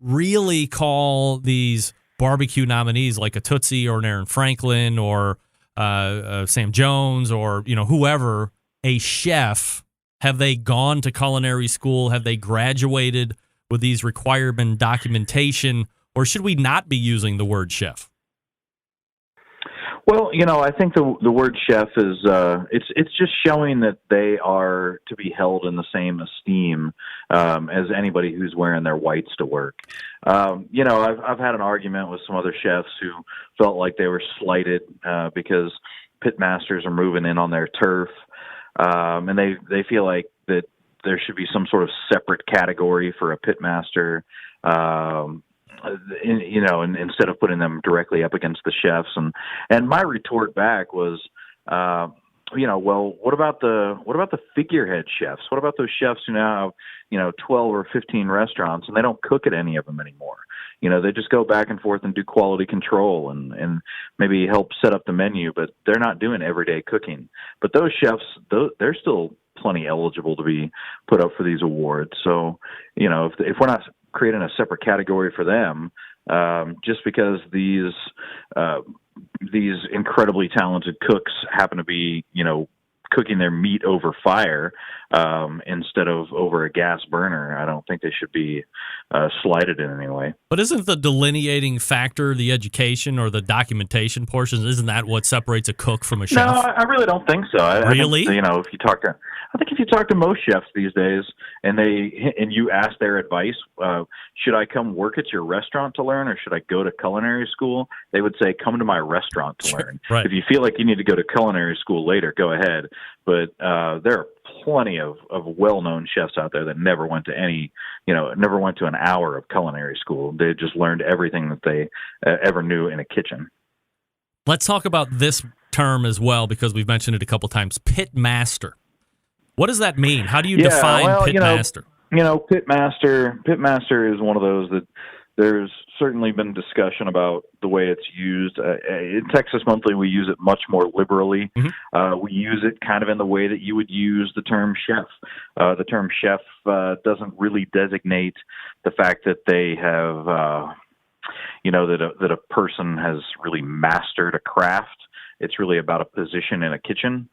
Speaker 4: really call these barbecue nominees like a Tootsie or an Aaron Franklin or Sam Jones or whoever a chef? Have they gone to culinary school? Have they graduated with these requirement documentation? Or should we not be using the word chef?
Speaker 11: Well, I think the word chef is it's just showing that they are to be held in the same esteem as anybody who's wearing their whites to work. I've had an argument with some other chefs who felt like they were slighted because pitmasters are moving in on their turf, and they feel like that there should be some sort of separate category for a pitmaster. Instead of putting them directly up against the chefs, and my retort back was, well, what about the figurehead chefs? What about those chefs who now have 12 or 15 restaurants and they don't cook at any of them anymore? They just go back and forth and do quality control and maybe help set up the menu, but they're not doing everyday cooking. But those chefs, they're still plenty eligible to be put up for these awards. So, if we're not creating a separate category for them, just because these incredibly talented cooks happen to be, cooking their meat over fire instead of over a gas burner, I don't think they should be slighted in any way.
Speaker 4: But isn't the delineating factor the education or the documentation portions? Isn't that what separates a cook from a chef?
Speaker 11: No, I really don't think so.
Speaker 4: Really?
Speaker 11: I think if you talk to most chefs these days and you ask their advice, should I come work at your restaurant to learn or should I go to culinary school? They would say, come to my restaurant to learn.
Speaker 4: Right.
Speaker 11: If you feel like you need to go to culinary school later, go ahead. But there are plenty of well-known chefs out there that never went to an hour of culinary school. They just learned everything that they ever knew in a kitchen.
Speaker 4: Let's talk about this term as well, because we've mentioned it a couple times. Pitmaster. What does that mean? How do you define pitmaster?
Speaker 11: Pitmaster is one of those that there's certainly been discussion about the way it's used. In Texas Monthly, we use it much more liberally. Mm-hmm. We use it kind of in the way that you would use the term chef. The term chef doesn't really designate the fact that they have, that a person has really mastered a craft. It's really about a position in a kitchen.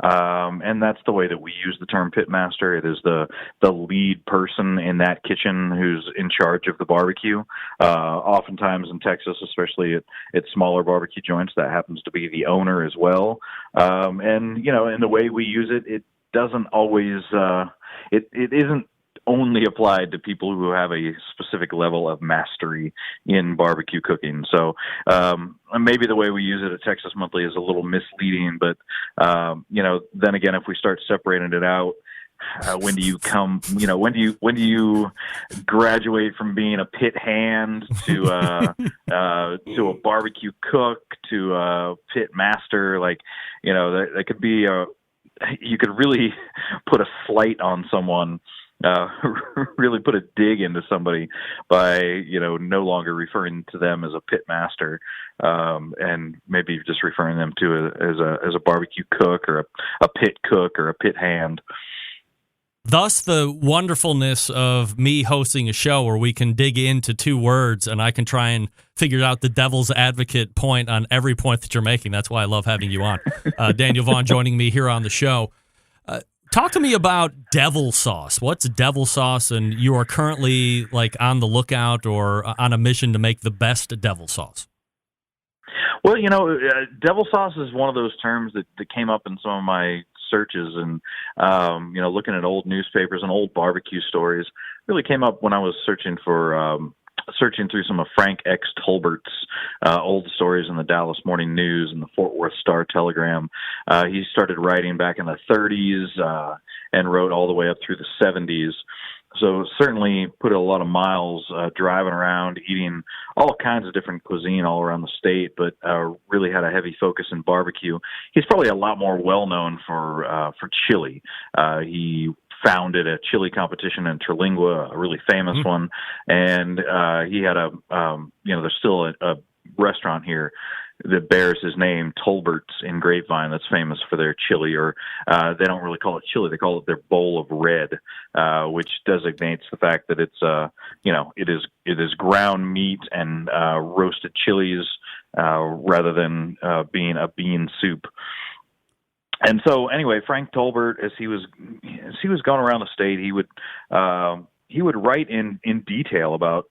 Speaker 11: And that's the way that we use the term pitmaster. It is the lead person in that kitchen who's in charge of the barbecue. Oftentimes in Texas, especially at smaller barbecue joints, that happens to be the owner as well. And in the way we use it, it doesn't always, it isn't only applied to people who have a specific level of mastery in barbecue cooking. So maybe the way we use it at Texas Monthly is a little misleading, but then again, if we start separating it out, when do you come? When do you graduate from being a pit hand to a barbecue cook to a pit master? Like, that could be you could really put a slight on someone. Really put a dig into somebody by no longer referring to them as a pit master, and maybe just referring them to as a barbecue cook or a pit cook or a pit hand.
Speaker 4: Thus, the wonderfulness of me hosting a show where we can dig into two words and I can try and figure out the devil's advocate point on every point that you're making. That's why I love having you on. Daniel Vaughn joining me here on the show. Talk to me about devil sauce. What's devil sauce? And you are currently on the lookout or on a mission to make the best devil sauce.
Speaker 11: Well, devil sauce is one of those terms that came up in some of my searches, and looking at old newspapers and old barbecue stories really came up when I was searching through some of Frank X. Tolbert's old stories in the Dallas Morning News and the Fort Worth Star-Telegram. He started writing back in the 30s and wrote all the way up through the 70s. So certainly put a lot of miles driving around, eating all kinds of different cuisine all around the state, but really had a heavy focus in barbecue. He's probably a lot more well-known for chili. He founded a chili competition in Terlingua, a really famous one, and he had there's still a restaurant here that bears his name, Tolbert's in Grapevine, that's famous for their chili, or they don't really call it chili, they call it their bowl of red, which designates the fact that it's it is ground meat and roasted chilies rather than being a bean soup. And so anyway, Frank Tolbert, as he was going around the state, he would write in detail about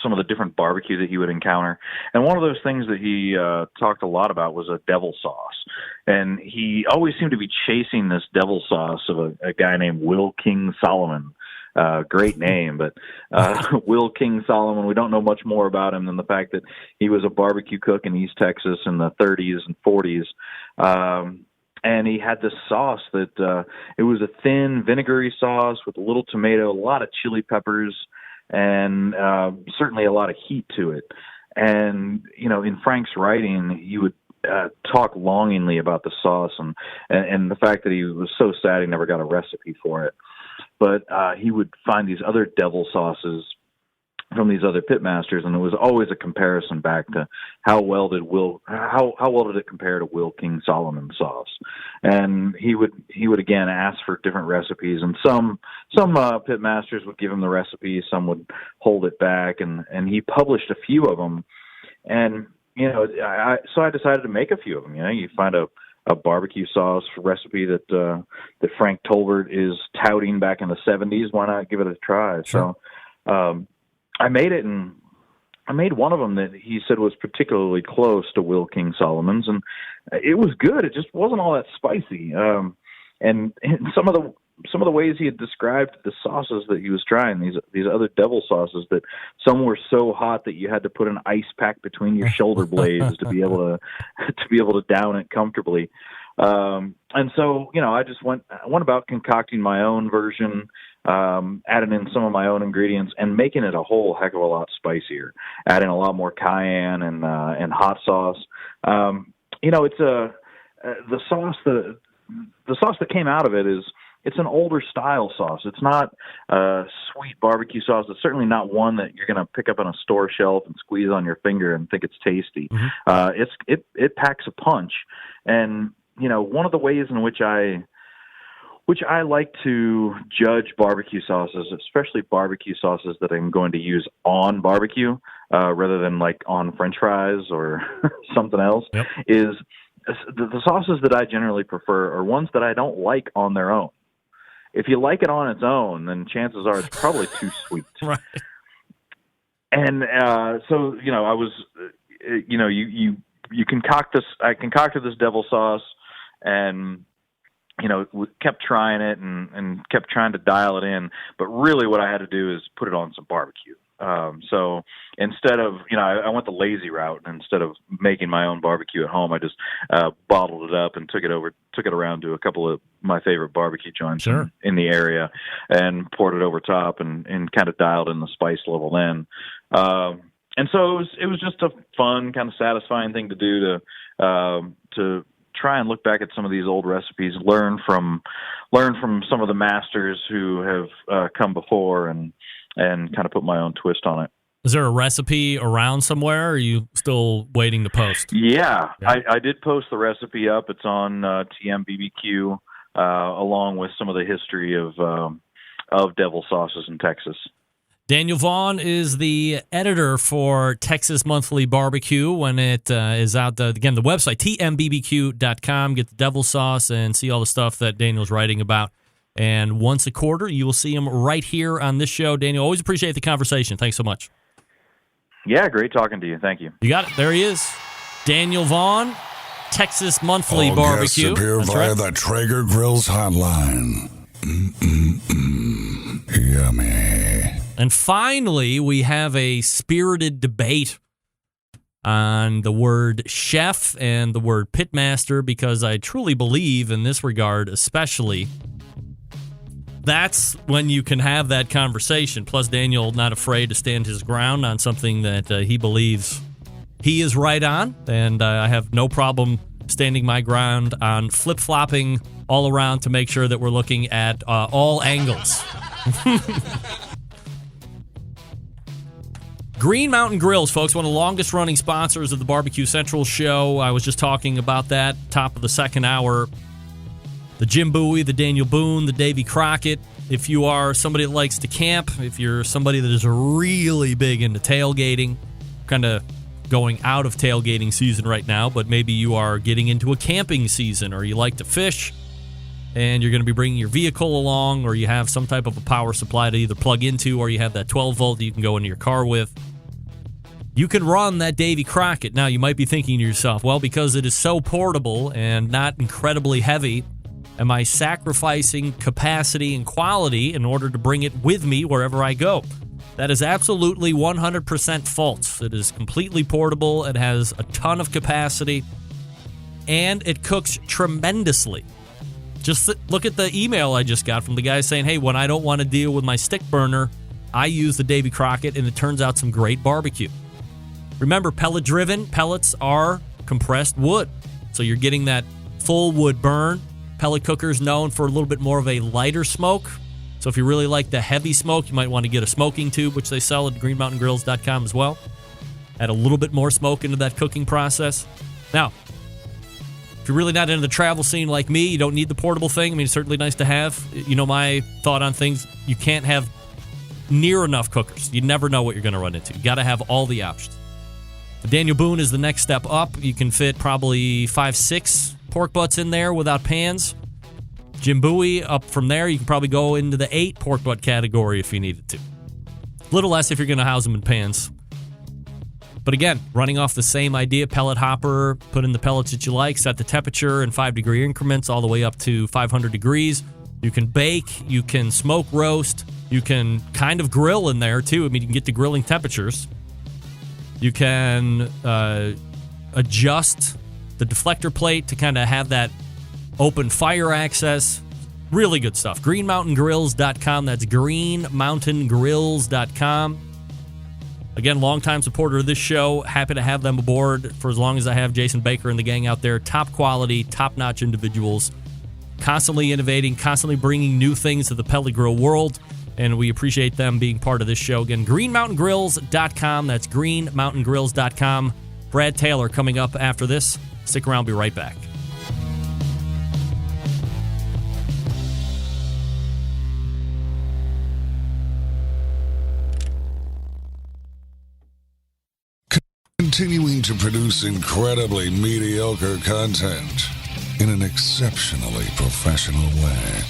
Speaker 11: some of the different barbecue that he would encounter. And one of those things that he talked a lot about was a devil sauce. And he always seemed to be chasing this devil sauce of a guy named Will King Solomon. Great name, but Will King Solomon, we don't know much more about him than the fact that he was a barbecue cook in East Texas in the 30s and 40s. And he had this sauce that it was a thin, vinegary sauce with a little tomato, a lot of chili peppers, and certainly a lot of heat to it. And, in Frank's writing, he would talk longingly about the sauce and the fact that he was so sad he never got a recipe for it. But he would find these other devil sauces from these other pitmasters, and it was always a comparison back to how well did it compare to Will King Solomon sauce. And he would again ask for different recipes, and some pitmasters would give him the recipe, some would hold it back, and he published a few of them. And so I decided to make a few of them. You find a barbecue sauce recipe that Frank Tolbert is touting back in the 70s. Why not give it a try?
Speaker 4: Sure.
Speaker 11: So I made it, and I made one of them that he said was particularly close to Will King Solomon's, and it was good. It just wasn't all that spicy. And some of the ways he had described the sauces that he was trying, these other devil sauces, that some were so hot that you had to put an ice pack between your shoulder blades to be able to down it comfortably. And so, I just went about concocting my own version, adding in some of my own ingredients and making it a whole heck of a lot spicier, adding a lot more cayenne and hot sauce. It's the sauce that came out of it it's an older style sauce. It's not a sweet barbecue sauce. It's certainly not one that you're going to pick up on a store shelf and squeeze on your finger and think it's tasty. Mm-hmm. It packs a punch. And, one of the ways in which I like to judge barbecue sauces, especially barbecue sauces that I'm going to use on barbecue, rather than on French fries or something else, yep, is the sauces that I generally prefer are ones that I don't like on their own. If you like it on its own, then chances are it's probably too sweet.
Speaker 4: Right.
Speaker 11: And so, I was, you concoct this. I concocted this devil sauce, and kept trying it and kept trying to dial it in. But really what I had to do is put it on some barbecue. So instead of, I went the lazy route, and instead of making my own barbecue at home, I just bottled it up and took it around to a couple of my favorite barbecue joints in the area, and poured it over top and kind of dialed in the spice level then. And so it was just a fun, kind of satisfying thing to do to try and look back at some of these old recipes, learn from some of the masters who have come before, and kind of put my own twist on it.
Speaker 4: Is there a recipe around somewhere, or are you still waiting to post?
Speaker 11: Yeah. I did post the recipe up. It's on TM BBQ, along with some of the history of devil sauces in Texas.
Speaker 4: Daniel Vaughn is the editor for Texas Monthly Barbecue when it is out. Again, the website, tmbbq.com. Get the devil sauce and see all the stuff that Daniel's writing about. And once a quarter, you will see him right here on this show. Daniel, always appreciate the conversation. Thanks so much.
Speaker 11: Yeah, great talking to you. Thank you.
Speaker 4: You got it. There he is. Daniel Vaughn, Texas Monthly Barbecue.
Speaker 5: Guests appear via the Traeger Grills hotline. Yummy.
Speaker 4: And finally, we have a spirited debate on the word chef and the word pitmaster, because I truly believe in this regard, especially, that's when you can have that conversation. Plus, Daniel not afraid to stand his ground on something that he believes he is right on, and I have no problem standing my ground on flip-flopping all around to make sure that we're looking at all angles. Green Mountain Grills, folks, one of the longest-running sponsors of the Barbecue Central show. I was just talking about that, top of the second hour. The Jim Bowie, the Daniel Boone, the Davy Crockett. If you are somebody that likes to camp, if you're somebody that is really big into tailgating, kind of going out of tailgating season right now, but maybe you are getting into a camping season, or you like to fish, and you're going to be bringing your vehicle along, or you have some type of a power supply to either plug into, or you have that 12-volt that you can go into your car with, you can run that Davy Crockett. Now, you might be thinking to yourself, well, because it is so portable and not incredibly heavy, am I sacrificing capacity and quality in order to bring it with me wherever I go? That is absolutely 100% false. It is completely portable. It has a ton of capacity, and it cooks tremendously. Just look at the email I just got from the guy saying, hey, when I don't want to deal with my stick burner, I use the Davy Crockett, and it turns out some great barbecue. Remember, pellet-driven pellets are compressed wood, so you're getting that full wood burn. Pellet cookers known for a little bit more of a lighter smoke. So if you really like the heavy smoke, you might want to get a smoking tube, which they sell at greenmountaingrills.com as well. Add a little bit more smoke into that cooking process. Now, if you're really not into the travel scene like me, you don't need the portable thing. I mean, it's certainly nice to have. You know my thought on things. You can't have near enough cookers. You never know what you're going to run into. You got to have all the options. The Daniel Boone is the next step up. You can fit probably 5-6 pork butts in there without pans. Jim Bowie, up from there, you can probably go into the 8 pork butt category if you needed to. A little less if you're going to house them in pans. But again, running off the same idea, pellet hopper, put in the pellets that you like, set the temperature in 5-degree increments all the way up to 500 degrees. You can bake, you can smoke roast, you can kind of grill in there too. I mean, you can get to grilling temperatures. You can adjust the deflector plate to kind of have that open fire access. Really good stuff. greenmountaingrills.com. That's greenmountaingrills.com. Again, longtime supporter of this show. Happy to have them aboard for as long as I have Jason Baker and the gang out there. Top quality, top-notch individuals. Constantly innovating, constantly bringing new things to the pellet grill world. And we appreciate them being part of this show. Again, greenmountaingrills.com. That's greenmountaingrills.com. Brad Taylor coming up after this. Stick around. Be right back.
Speaker 5: Continuing to produce incredibly mediocre content in an exceptionally professional way.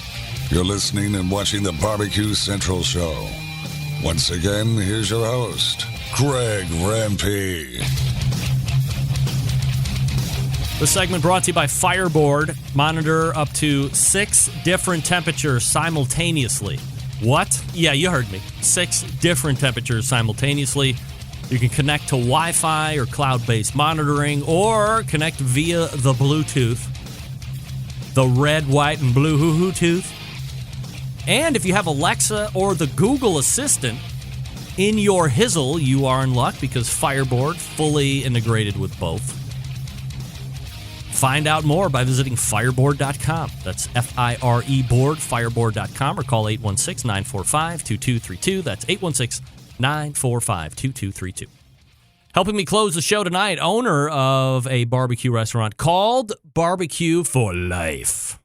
Speaker 5: You're listening and watching the Barbecue Central Show. Once again, here's your host, Greg Rempe.
Speaker 4: The segment brought to you by Fireboard. Monitor up to 6 different temperatures simultaneously. What? Yeah, you heard me. 6 different temperatures simultaneously. You can connect to Wi-Fi or cloud-based monitoring, or connect via the Bluetooth. The red, white, and blue hoo-hoo tooth. And if you have Alexa or the Google Assistant in your Hizzle, you are in luck because Fireboard fully integrated with both. Find out more by visiting fireboard.com. That's F-I-R-E board, fireboard.com, or call 816-945-2232. That's 816-945-2232. Helping me close the show tonight, owner of a barbecue restaurant called BBQ for Life,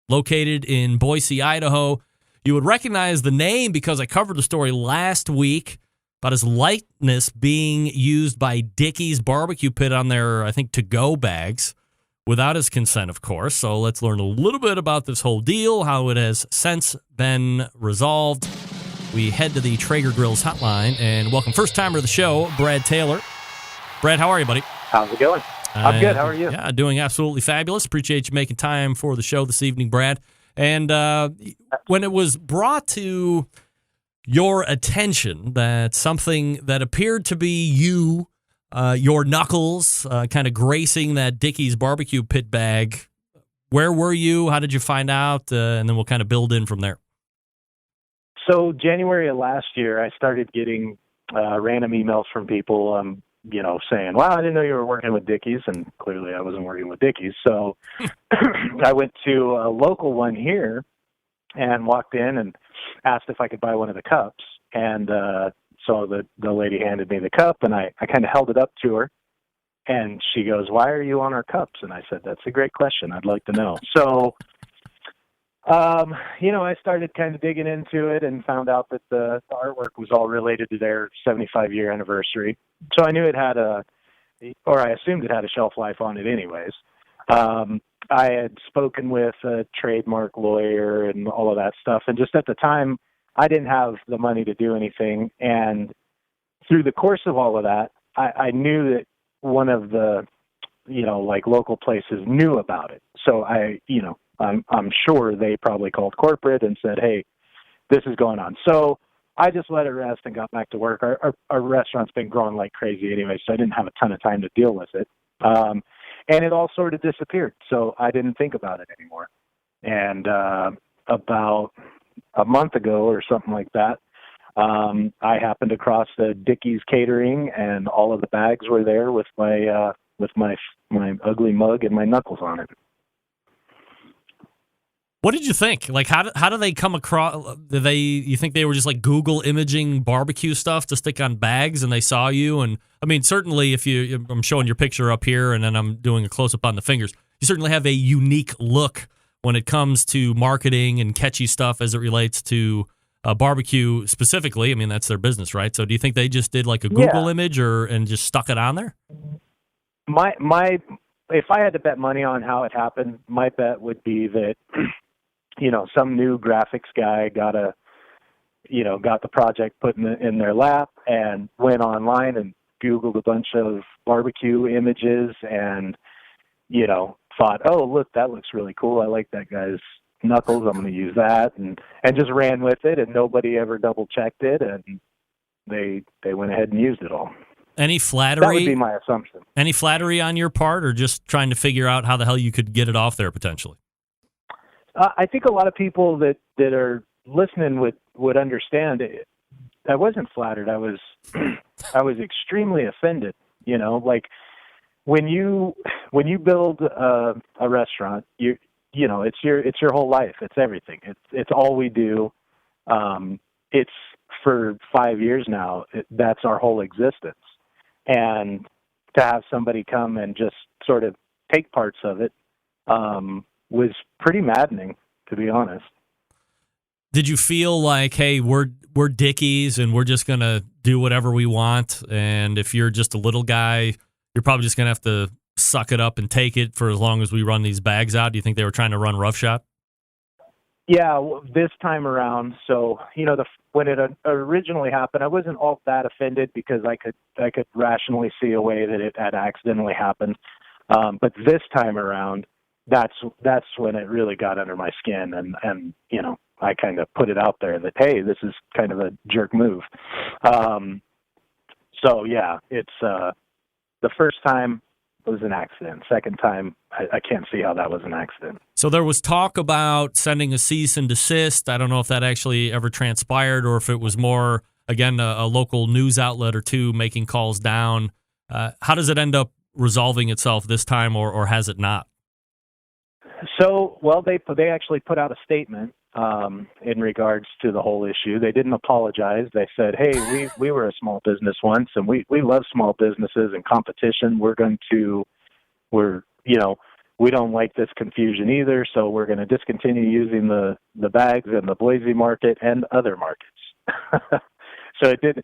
Speaker 4: located in Boise, Idaho. You would recognize the name because I covered the story last week about his likeness being used by Dickey's Barbecue Pit on their, I think, to-go bags. Without his consent, of course. So let's learn a little bit about this whole deal, how it has since been resolved. We head to the Traeger Grills hotline and welcome first-timer to the show, Brad Taylor. Brad, how are you, buddy?
Speaker 14: How's it going? I'm good. How are you?
Speaker 4: Yeah, doing absolutely fabulous. Appreciate you making time for the show this evening, Brad. And when it was brought to your attention that something that appeared to be you, your knuckles kind of gracing that Dickey's Barbecue Pit bag. Where were you? How did you find out? And then we'll kind of build in from there.
Speaker 14: So January of last year, I started getting random emails from people, saying, wow, I didn't know you were working with Dickey's. And clearly I wasn't working with Dickey's. So I went to a local one here and walked in and asked if I could buy one of the cups. And so the lady handed me the cup, and I kind of held it up to her, and she goes, why are you on our cups? And I said, that's a great question. I'd like to know. So, I started kind of digging into it and found out that the artwork was all related to their 75-year anniversary. So I knew it had I assumed it had a shelf life on it anyways. I had spoken with a trademark lawyer and all of that stuff, and just at the time, I didn't have the money to do anything, and through the course of all of that, I knew that one of the, local places knew about it. So I'm sure they probably called corporate and said, hey, this is going on. So I just let it rest and got back to work. Our restaurant's been growing like crazy anyway, so I didn't have a ton of time to deal with it. And it all sort of disappeared, so I didn't think about it anymore. And about a month ago or something like that, I happened across the Dickey's catering, and all of the bags were there with my ugly mug and my knuckles on it.
Speaker 4: What did you think? Like, how do they come across? You think they were just like Google imaging barbecue stuff to stick on bags, and they saw you? And I mean, certainly, I'm showing your picture up here, and then I'm doing a close up on the fingers. You certainly have a unique look when it comes to marketing and catchy stuff as it relates to barbecue specifically. I mean, that's their business, right? So do you think they just did like a Google image and just stuck it on there?
Speaker 14: If I had to bet money on how it happened, my bet would be that, some new graphics guy got the project put in their lap and went online and Googled a bunch of barbecue images and, thought, oh, look, that looks really cool. I like that guy's knuckles. I'm going to use that, and just ran with it, and nobody ever double-checked it, and they went ahead and used it all.
Speaker 4: Any flattery?
Speaker 14: That would be my assumption.
Speaker 4: Any flattery on your part, or just trying to figure out how the hell you could get it off there potentially?
Speaker 14: I think a lot of people that are listening would understand it. I wasn't flattered. I was extremely offended. Like when you build a restaurant, it's your whole life. It's everything. It's all we do. It's for 5 years now. That's our whole existence. And to have somebody come and just sort of take parts of it was pretty maddening, to be honest.
Speaker 4: Did you feel like, hey, we're Dickey's and we're just going to do whatever we want, and if you're just a little guy, you're probably just going to have to suck it up and take it for as long as we run these bags out? Do you think they were trying to run roughshod?
Speaker 14: Yeah, this time around. So, when it originally happened, I wasn't all that offended because I could rationally see a way that it had accidentally happened. But this time around, that's when it really got under my skin, and I kind of put it out there that, hey, this is kind of a jerk move. So yeah, it's the first time was an accident. Second time, I can't see how that was an accident.
Speaker 4: So there was talk about sending a cease and desist. I don't know if that actually ever transpired or if it was more, again, a local news outlet or two making calls down. How does it end up resolving itself this time, or has it not?
Speaker 14: So, well, they actually put out a statement in regards to the whole issue. They didn't apologize. They said, hey, we were a small business once, and we love small businesses and competition. We don't like this confusion either, so we're going to discontinue using the bags in the Boise market and other markets. So it did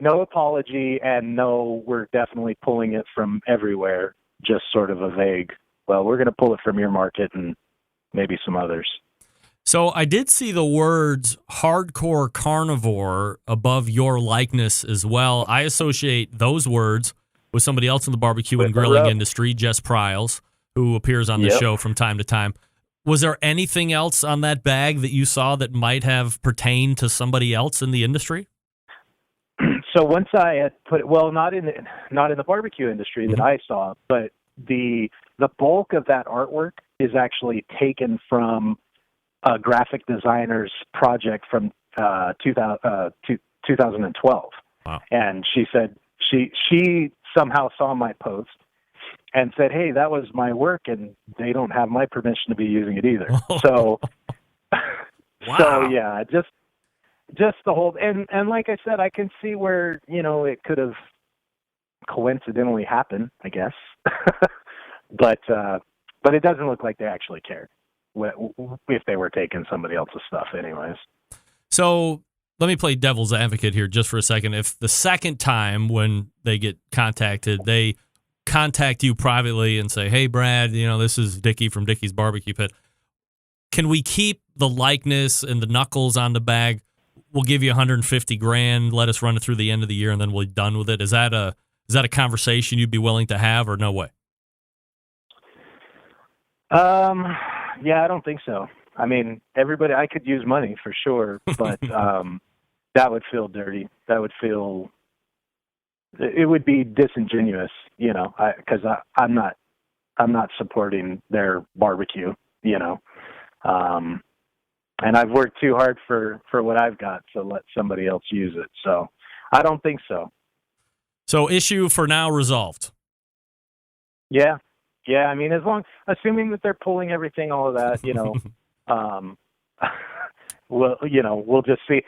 Speaker 14: no apology, and no, we're definitely pulling it from everywhere, just sort of a vague, well, we're going to pull it from your market and maybe some others.
Speaker 4: So I did see the words hardcore carnivore above your likeness as well. I associate those words with somebody else in the barbecue and grilling industry, Jess Pryles, who appears on the show from time to time. Was there anything else on that bag that you saw that might have pertained to somebody else in the industry?
Speaker 14: So once I had put it, well, not in the barbecue industry that I saw, but the bulk of that artwork is actually taken from a graphic designer's project from 2012.
Speaker 4: Wow.
Speaker 14: And she said she somehow saw my post and said, hey, that was my work, and they don't have my permission to be using it either. So,
Speaker 4: wow.
Speaker 14: So yeah, just the whole, and like I said, I can see where, it could have coincidentally happened, I guess. But it doesn't look like they actually cared if they were taking somebody else's stuff anyways.
Speaker 4: So let me play devil's advocate here just for a second. If the second time when they get contacted, they contact you privately and say, hey, Brad, this is Dickie from Dickie's Barbecue Pit. Can we keep the likeness and the knuckles on the bag? We'll give you $150,000. Let us run it through the end of the year, and then we'll be done with it. Is that a conversation you'd be willing to have, or no way?
Speaker 14: Yeah, I don't think so. I mean, everybody, I could use money for sure, but that would feel dirty. That would feel, it would be disingenuous, because I'm not supporting their barbecue, and I've worked too hard for what I've got to let somebody else use it. So I don't think so.
Speaker 4: So issue for now resolved.
Speaker 14: Yeah. Yeah. I mean, assuming that they're pulling everything, all of that, we'll just see.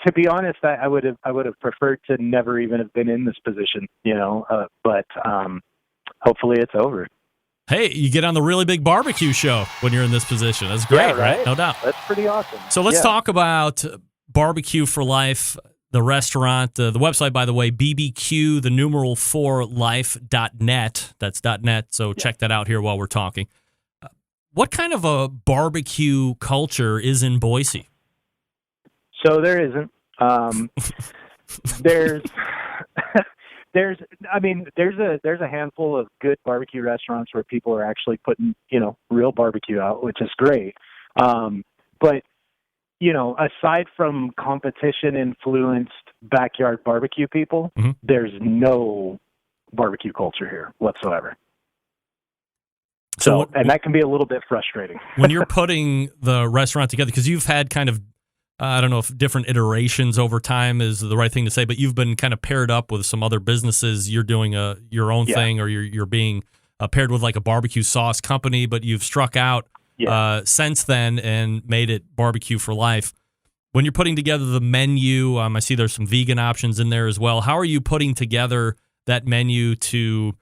Speaker 14: To be honest, I would have preferred to never even have been in this position, but hopefully it's over.
Speaker 4: Hey, you get on the Really Big Barbecue show when you're in this position. That's great,
Speaker 14: yeah, right?
Speaker 4: No doubt.
Speaker 14: That's pretty awesome.
Speaker 4: So let's talk about Barbecue for Life, the restaurant. The website, by the way, BBQ, the numeral 4life.net. That's .net, so check that out here while we're talking. What kind of a barbecue culture is in Boise?
Speaker 14: So there isn't. There's a handful of good barbecue restaurants where people are actually putting, real barbecue out, which is great. But, aside from competition-influenced backyard barbecue people, there's no barbecue culture here whatsoever. So, and that can be a little bit frustrating.
Speaker 4: When you're putting the restaurant together, because you've had kind of, I don't know if different iterations over time is the right thing to say, but you've been kind of paired up with some other businesses. You're doing your own thing, or you're being paired with like a barbecue sauce company, but you've struck out since then and made it Barbecue for Life. When you're putting together the menu, I see there's some vegan options in there as well. How are you putting together that menu to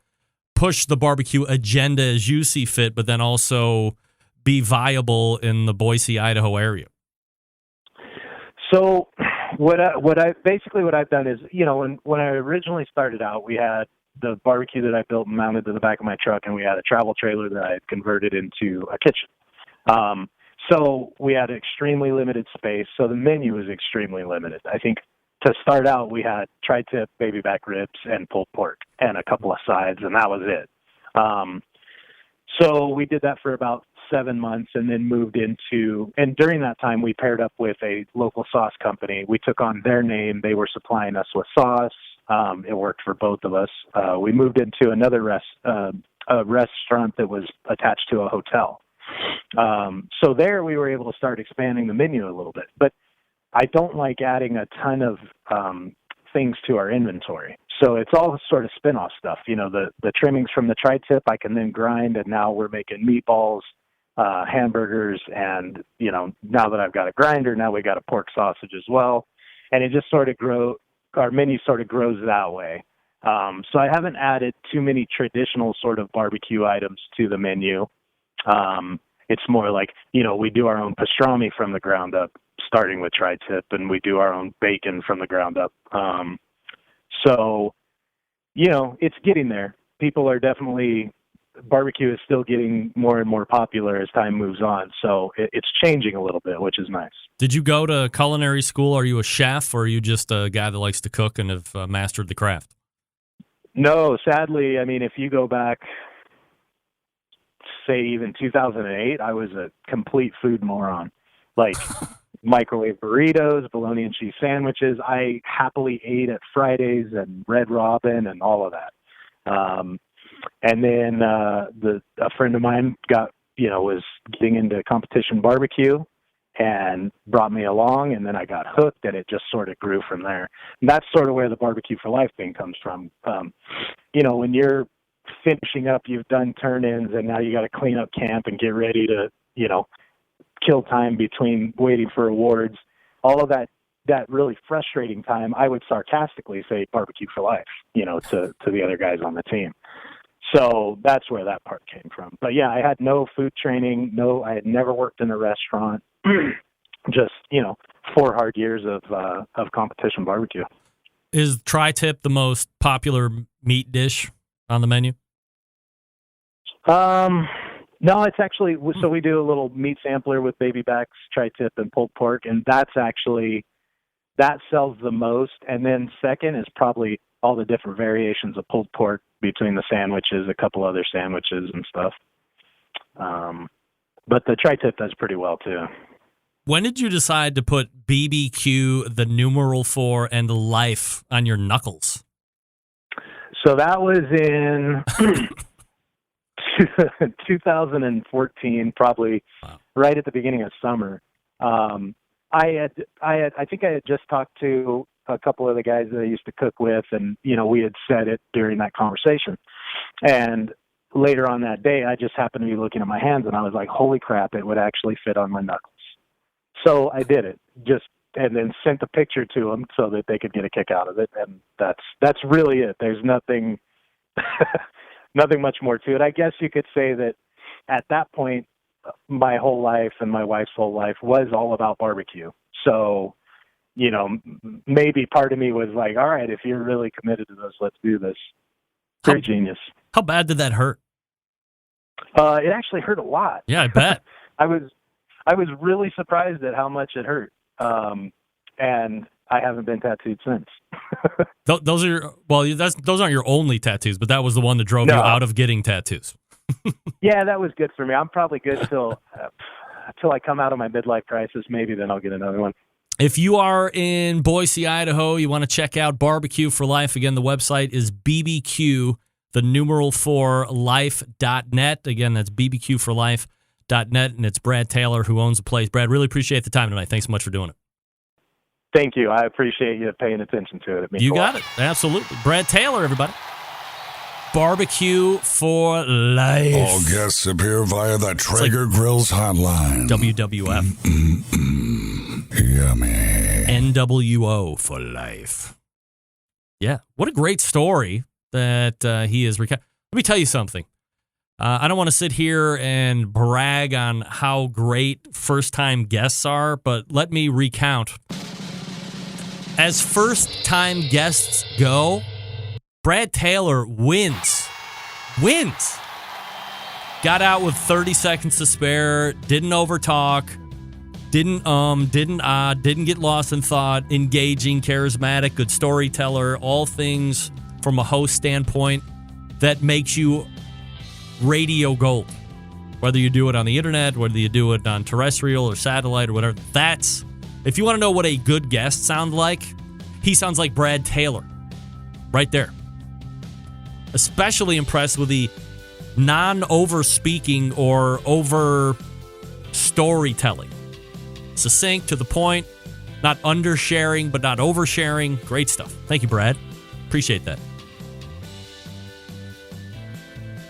Speaker 4: push the barbecue agenda as you see fit, but then also be viable in the Boise, Idaho area?
Speaker 14: So what I've done is, when I originally started out, we had the barbecue that I built and mounted to the back of my truck, and we had a travel trailer that I had converted into a kitchen. So we had extremely limited space, so the menu was extremely limited. I think to start out, we had tri-tip baby back ribs and pulled pork and a couple of sides, and that was it. So we did that for about 7 months and then moved into, and during that time we paired up with a local sauce company. We took on their name. They were supplying us with sauce. It worked for both of us. We moved into another a restaurant that was attached to a hotel. So there we were able to start expanding the menu a little bit. But I don't like adding a ton of things to our inventory. So it's all sort of spin-off stuff. You know, the trimmings from the tri-tip I can then grind, and now we're making meatballs, hamburgers, and, you know, now that I've got a grinder, now we got a pork sausage as well. And it just sort of our menu sort of grows that way. So I haven't added too many traditional sort of barbecue items to the menu. It's more like, you know, we do our own pastrami from the ground up, starting with tri-tip, and we do our own bacon from the ground up. So, you know, it's getting there. People are definitely, barbecue is still getting more and more popular as time moves on. So it's changing a little bit, which is nice.
Speaker 4: Did you go to culinary school? Are you a chef, or are you just a guy that likes to cook and have mastered the craft?
Speaker 14: No, sadly, I mean, if you go back, say even 2008, I was a complete food moron. Like microwave burritos, bologna and cheese sandwiches. I happily ate at Fridays and Red Robin and all of that. And then a friend of mine was getting into competition barbecue and brought me along, and then I got hooked, and it just sort of grew from there. And that's sort of where the barbecue for life thing comes from. You know, when you're finishing up, you've done turn-ins, and now you got to clean up camp and get ready to, you know, kill time between waiting for awards. All of that really frustrating time, I would sarcastically say barbecue for life, you know, to the other guys on the team. So that's where that part came from. But yeah, I had no food training. No, I had never worked in a restaurant. Just, you know, 4 hard years of competition barbecue.
Speaker 4: Is tri-tip the most popular meat dish on the menu?
Speaker 14: No, it's actually, so we do a little meat sampler with baby backs, tri-tip, and pulled pork, and that sells the most. And then second is probably all the different variations of pulled pork between the sandwiches, a couple other sandwiches and stuff. But the tri-tip does pretty well too.
Speaker 4: When did you decide to put BBQ, the numeral 4, and life on your knuckles?
Speaker 14: So that was in 2014, probably right at the beginning of summer. I think I had just talked to a couple of the guys that I used to cook with, and, you know, we had said it during that conversation. And later on that day, I just happened to be looking at my hands, and I was like, holy crap, it would actually fit on my knuckles. So I did it, and then sent the picture to them so that they could get a kick out of it. And that's really it. There's nothing much more to it. I guess you could say that at that point, my whole life and my wife's whole life was all about barbecue. So, you know, maybe part of me was like, all right, if you're really committed to this, let's do this. Pretty genius.
Speaker 4: How bad did that hurt?
Speaker 14: It actually hurt a lot.
Speaker 4: Yeah, I bet.
Speaker 14: I was really surprised at how much it hurt. And I haven't been tattooed since.
Speaker 4: Those aren't your only tattoos, but that was the one that drove you out of getting tattoos.
Speaker 14: Yeah, that was good for me. I'm probably good till I come out of my midlife crisis. Maybe then I'll get another one.
Speaker 4: If you are in Boise, Idaho, you want to check out BBQ for Life. Again, the website is BBQ, the numeral 4, life.net. Again, that's bbqforlife.net, and it's Brad Taylor who owns the place. Brad, really appreciate the time tonight. Thanks so much for doing it.
Speaker 14: Thank you. I appreciate you paying attention to it.
Speaker 4: You got it. Absolutely. Brad Taylor, everybody. BBQ for Life.
Speaker 5: All guests appear via the Traeger Grills hotline.
Speaker 4: WWF.
Speaker 5: Yummy.
Speaker 4: NWO for life. Yeah. What a great story that he is. Let me tell you something. I don't want to sit here and brag on how great first-time guests are, but let me recount. As first-time guests go, Brad Taylor wins. Got out with 30 seconds to spare, didn't overtalk, didn't get lost in thought, engaging, charismatic, good storyteller, all things from a host standpoint that makes you radio gold. Whether you do it on the internet, whether you do it on terrestrial or satellite or whatever, if you want to know what a good guest sounds like, he sounds like Brad Taylor. Right there. Especially impressed with the non-over-speaking or over-storytelling. Succinct, to the point, not undersharing, but not oversharing. Great stuff. Thank you, Brad. Appreciate that.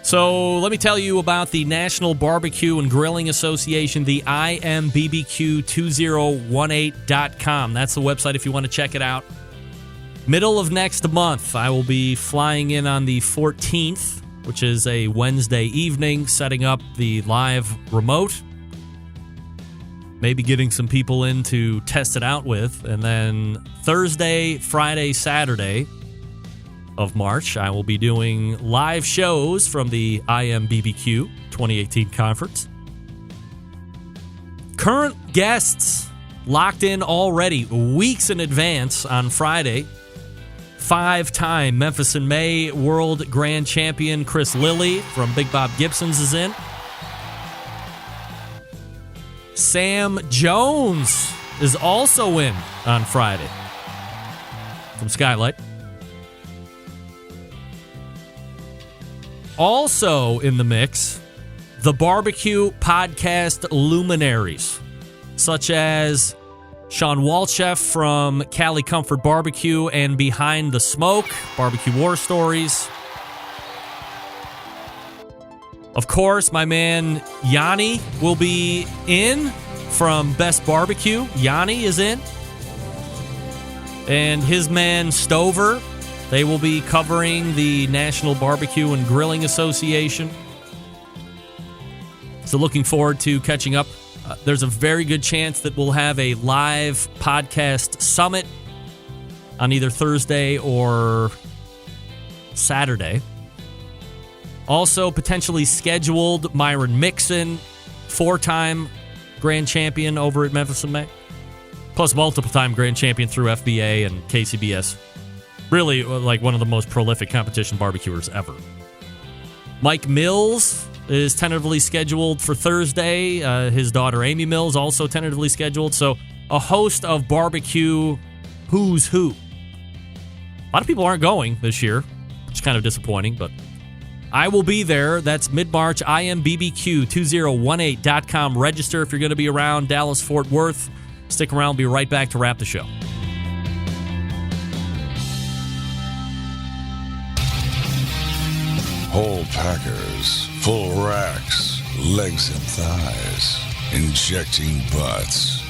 Speaker 4: So let me tell you about the National Barbecue and Grilling Association, the IMBBQ2018.com. That's the website if you want to check it out. Middle of next month, I will be flying in on the 14th, which is a Wednesday evening, setting up the live remote. Maybe getting some people in to test it out with. And then Thursday, Friday, Saturday of March, I will be doing live shows from the IMBBQ 2018 conference. Current guests locked in already weeks in advance on Friday. 5-time Memphis in May World Grand Champion Chris Lilly from Big Bob Gibson's is in. Sam Jones is also in on Friday from Skylight. Also in the mix, the barbecue podcast luminaries, such as Sean Walchef from Cali Comfort Barbecue and Behind the Smoke, Barbecue War Stories. Of course, my man Yanni will be in from Best Barbecue. Yanni is in. And his man Stover. They will be covering the National Barbecue and Grilling Association. So looking forward to catching up. There's a very good chance that we'll have a live podcast summit on either Thursday or Saturday. Also potentially scheduled Myron Mixon, 4-time grand champion over at Memphis in May, plus multiple-time grand champion through FBA and KCBS. Really, like one of the most prolific competition barbecuers ever. Mike Mills is tentatively scheduled for Thursday. His daughter Amy Mills also tentatively scheduled. So a host of barbecue who's who. A lot of people aren't going this year, which is kind of disappointing, but I will be there. That's mid-March, IMBBQ2018.com. Register if you're going to be around Dallas-Fort Worth. Stick around. We'll be right back to wrap the show.
Speaker 5: Whole packers, full racks, legs and thighs, injecting butts.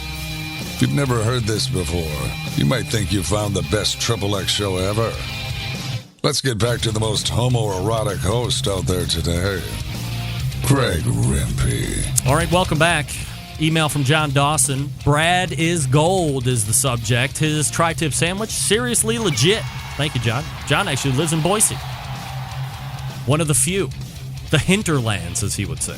Speaker 5: If you've never heard this before, you might think you found the best XXX show ever. Let's get back to the most homoerotic host out there today, Greg Rempe.
Speaker 4: All right, welcome back. Email from John Dawson. Brad is gold is the subject. His tri-tip sandwich, seriously legit. Thank you, John. John actually lives in Boise. One of the few. The hinterlands, as he would say.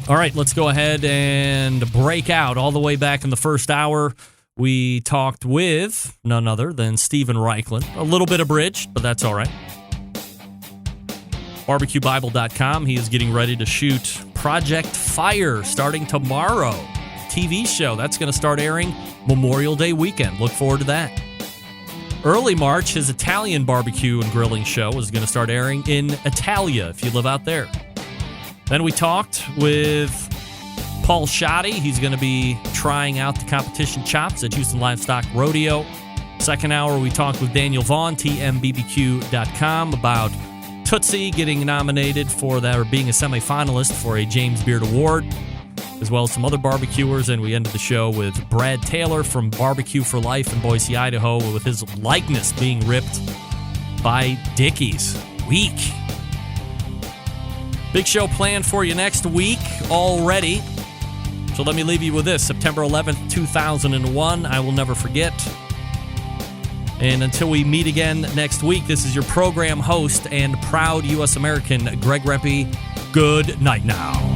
Speaker 4: All right, let's go ahead and break out. All the way back in the first hour, we talked with none other than Steven Raichlen. A little bit abridged, but that's all right. BarbecueBible.com. He is getting ready to shoot Project Fire starting tomorrow. TV show. That's going to start airing Memorial Day weekend. Look forward to that. Early March, his Italian barbecue and grilling show is going to start airing in Italia, if you live out there. Then we talked with Paul Shoddy. He's going to be trying out the competition chops at Houston Livestock Rodeo. Second hour, we talked with Daniel Vaughn, TMBBQ.com, about Tootsie getting nominated for that, or being a semifinalist for a James Beard Award, as well as some other barbecuers. And we ended the show with Brad Taylor from Barbecue for Life in Boise, Idaho, with his likeness being ripped by Dickies. Week. Big show planned for you next week already. So let me leave you with this. September 11th, 2001. I will never forget. And until we meet again next week, this is your program host and proud U.S. American, Greg Rempe. Good night now.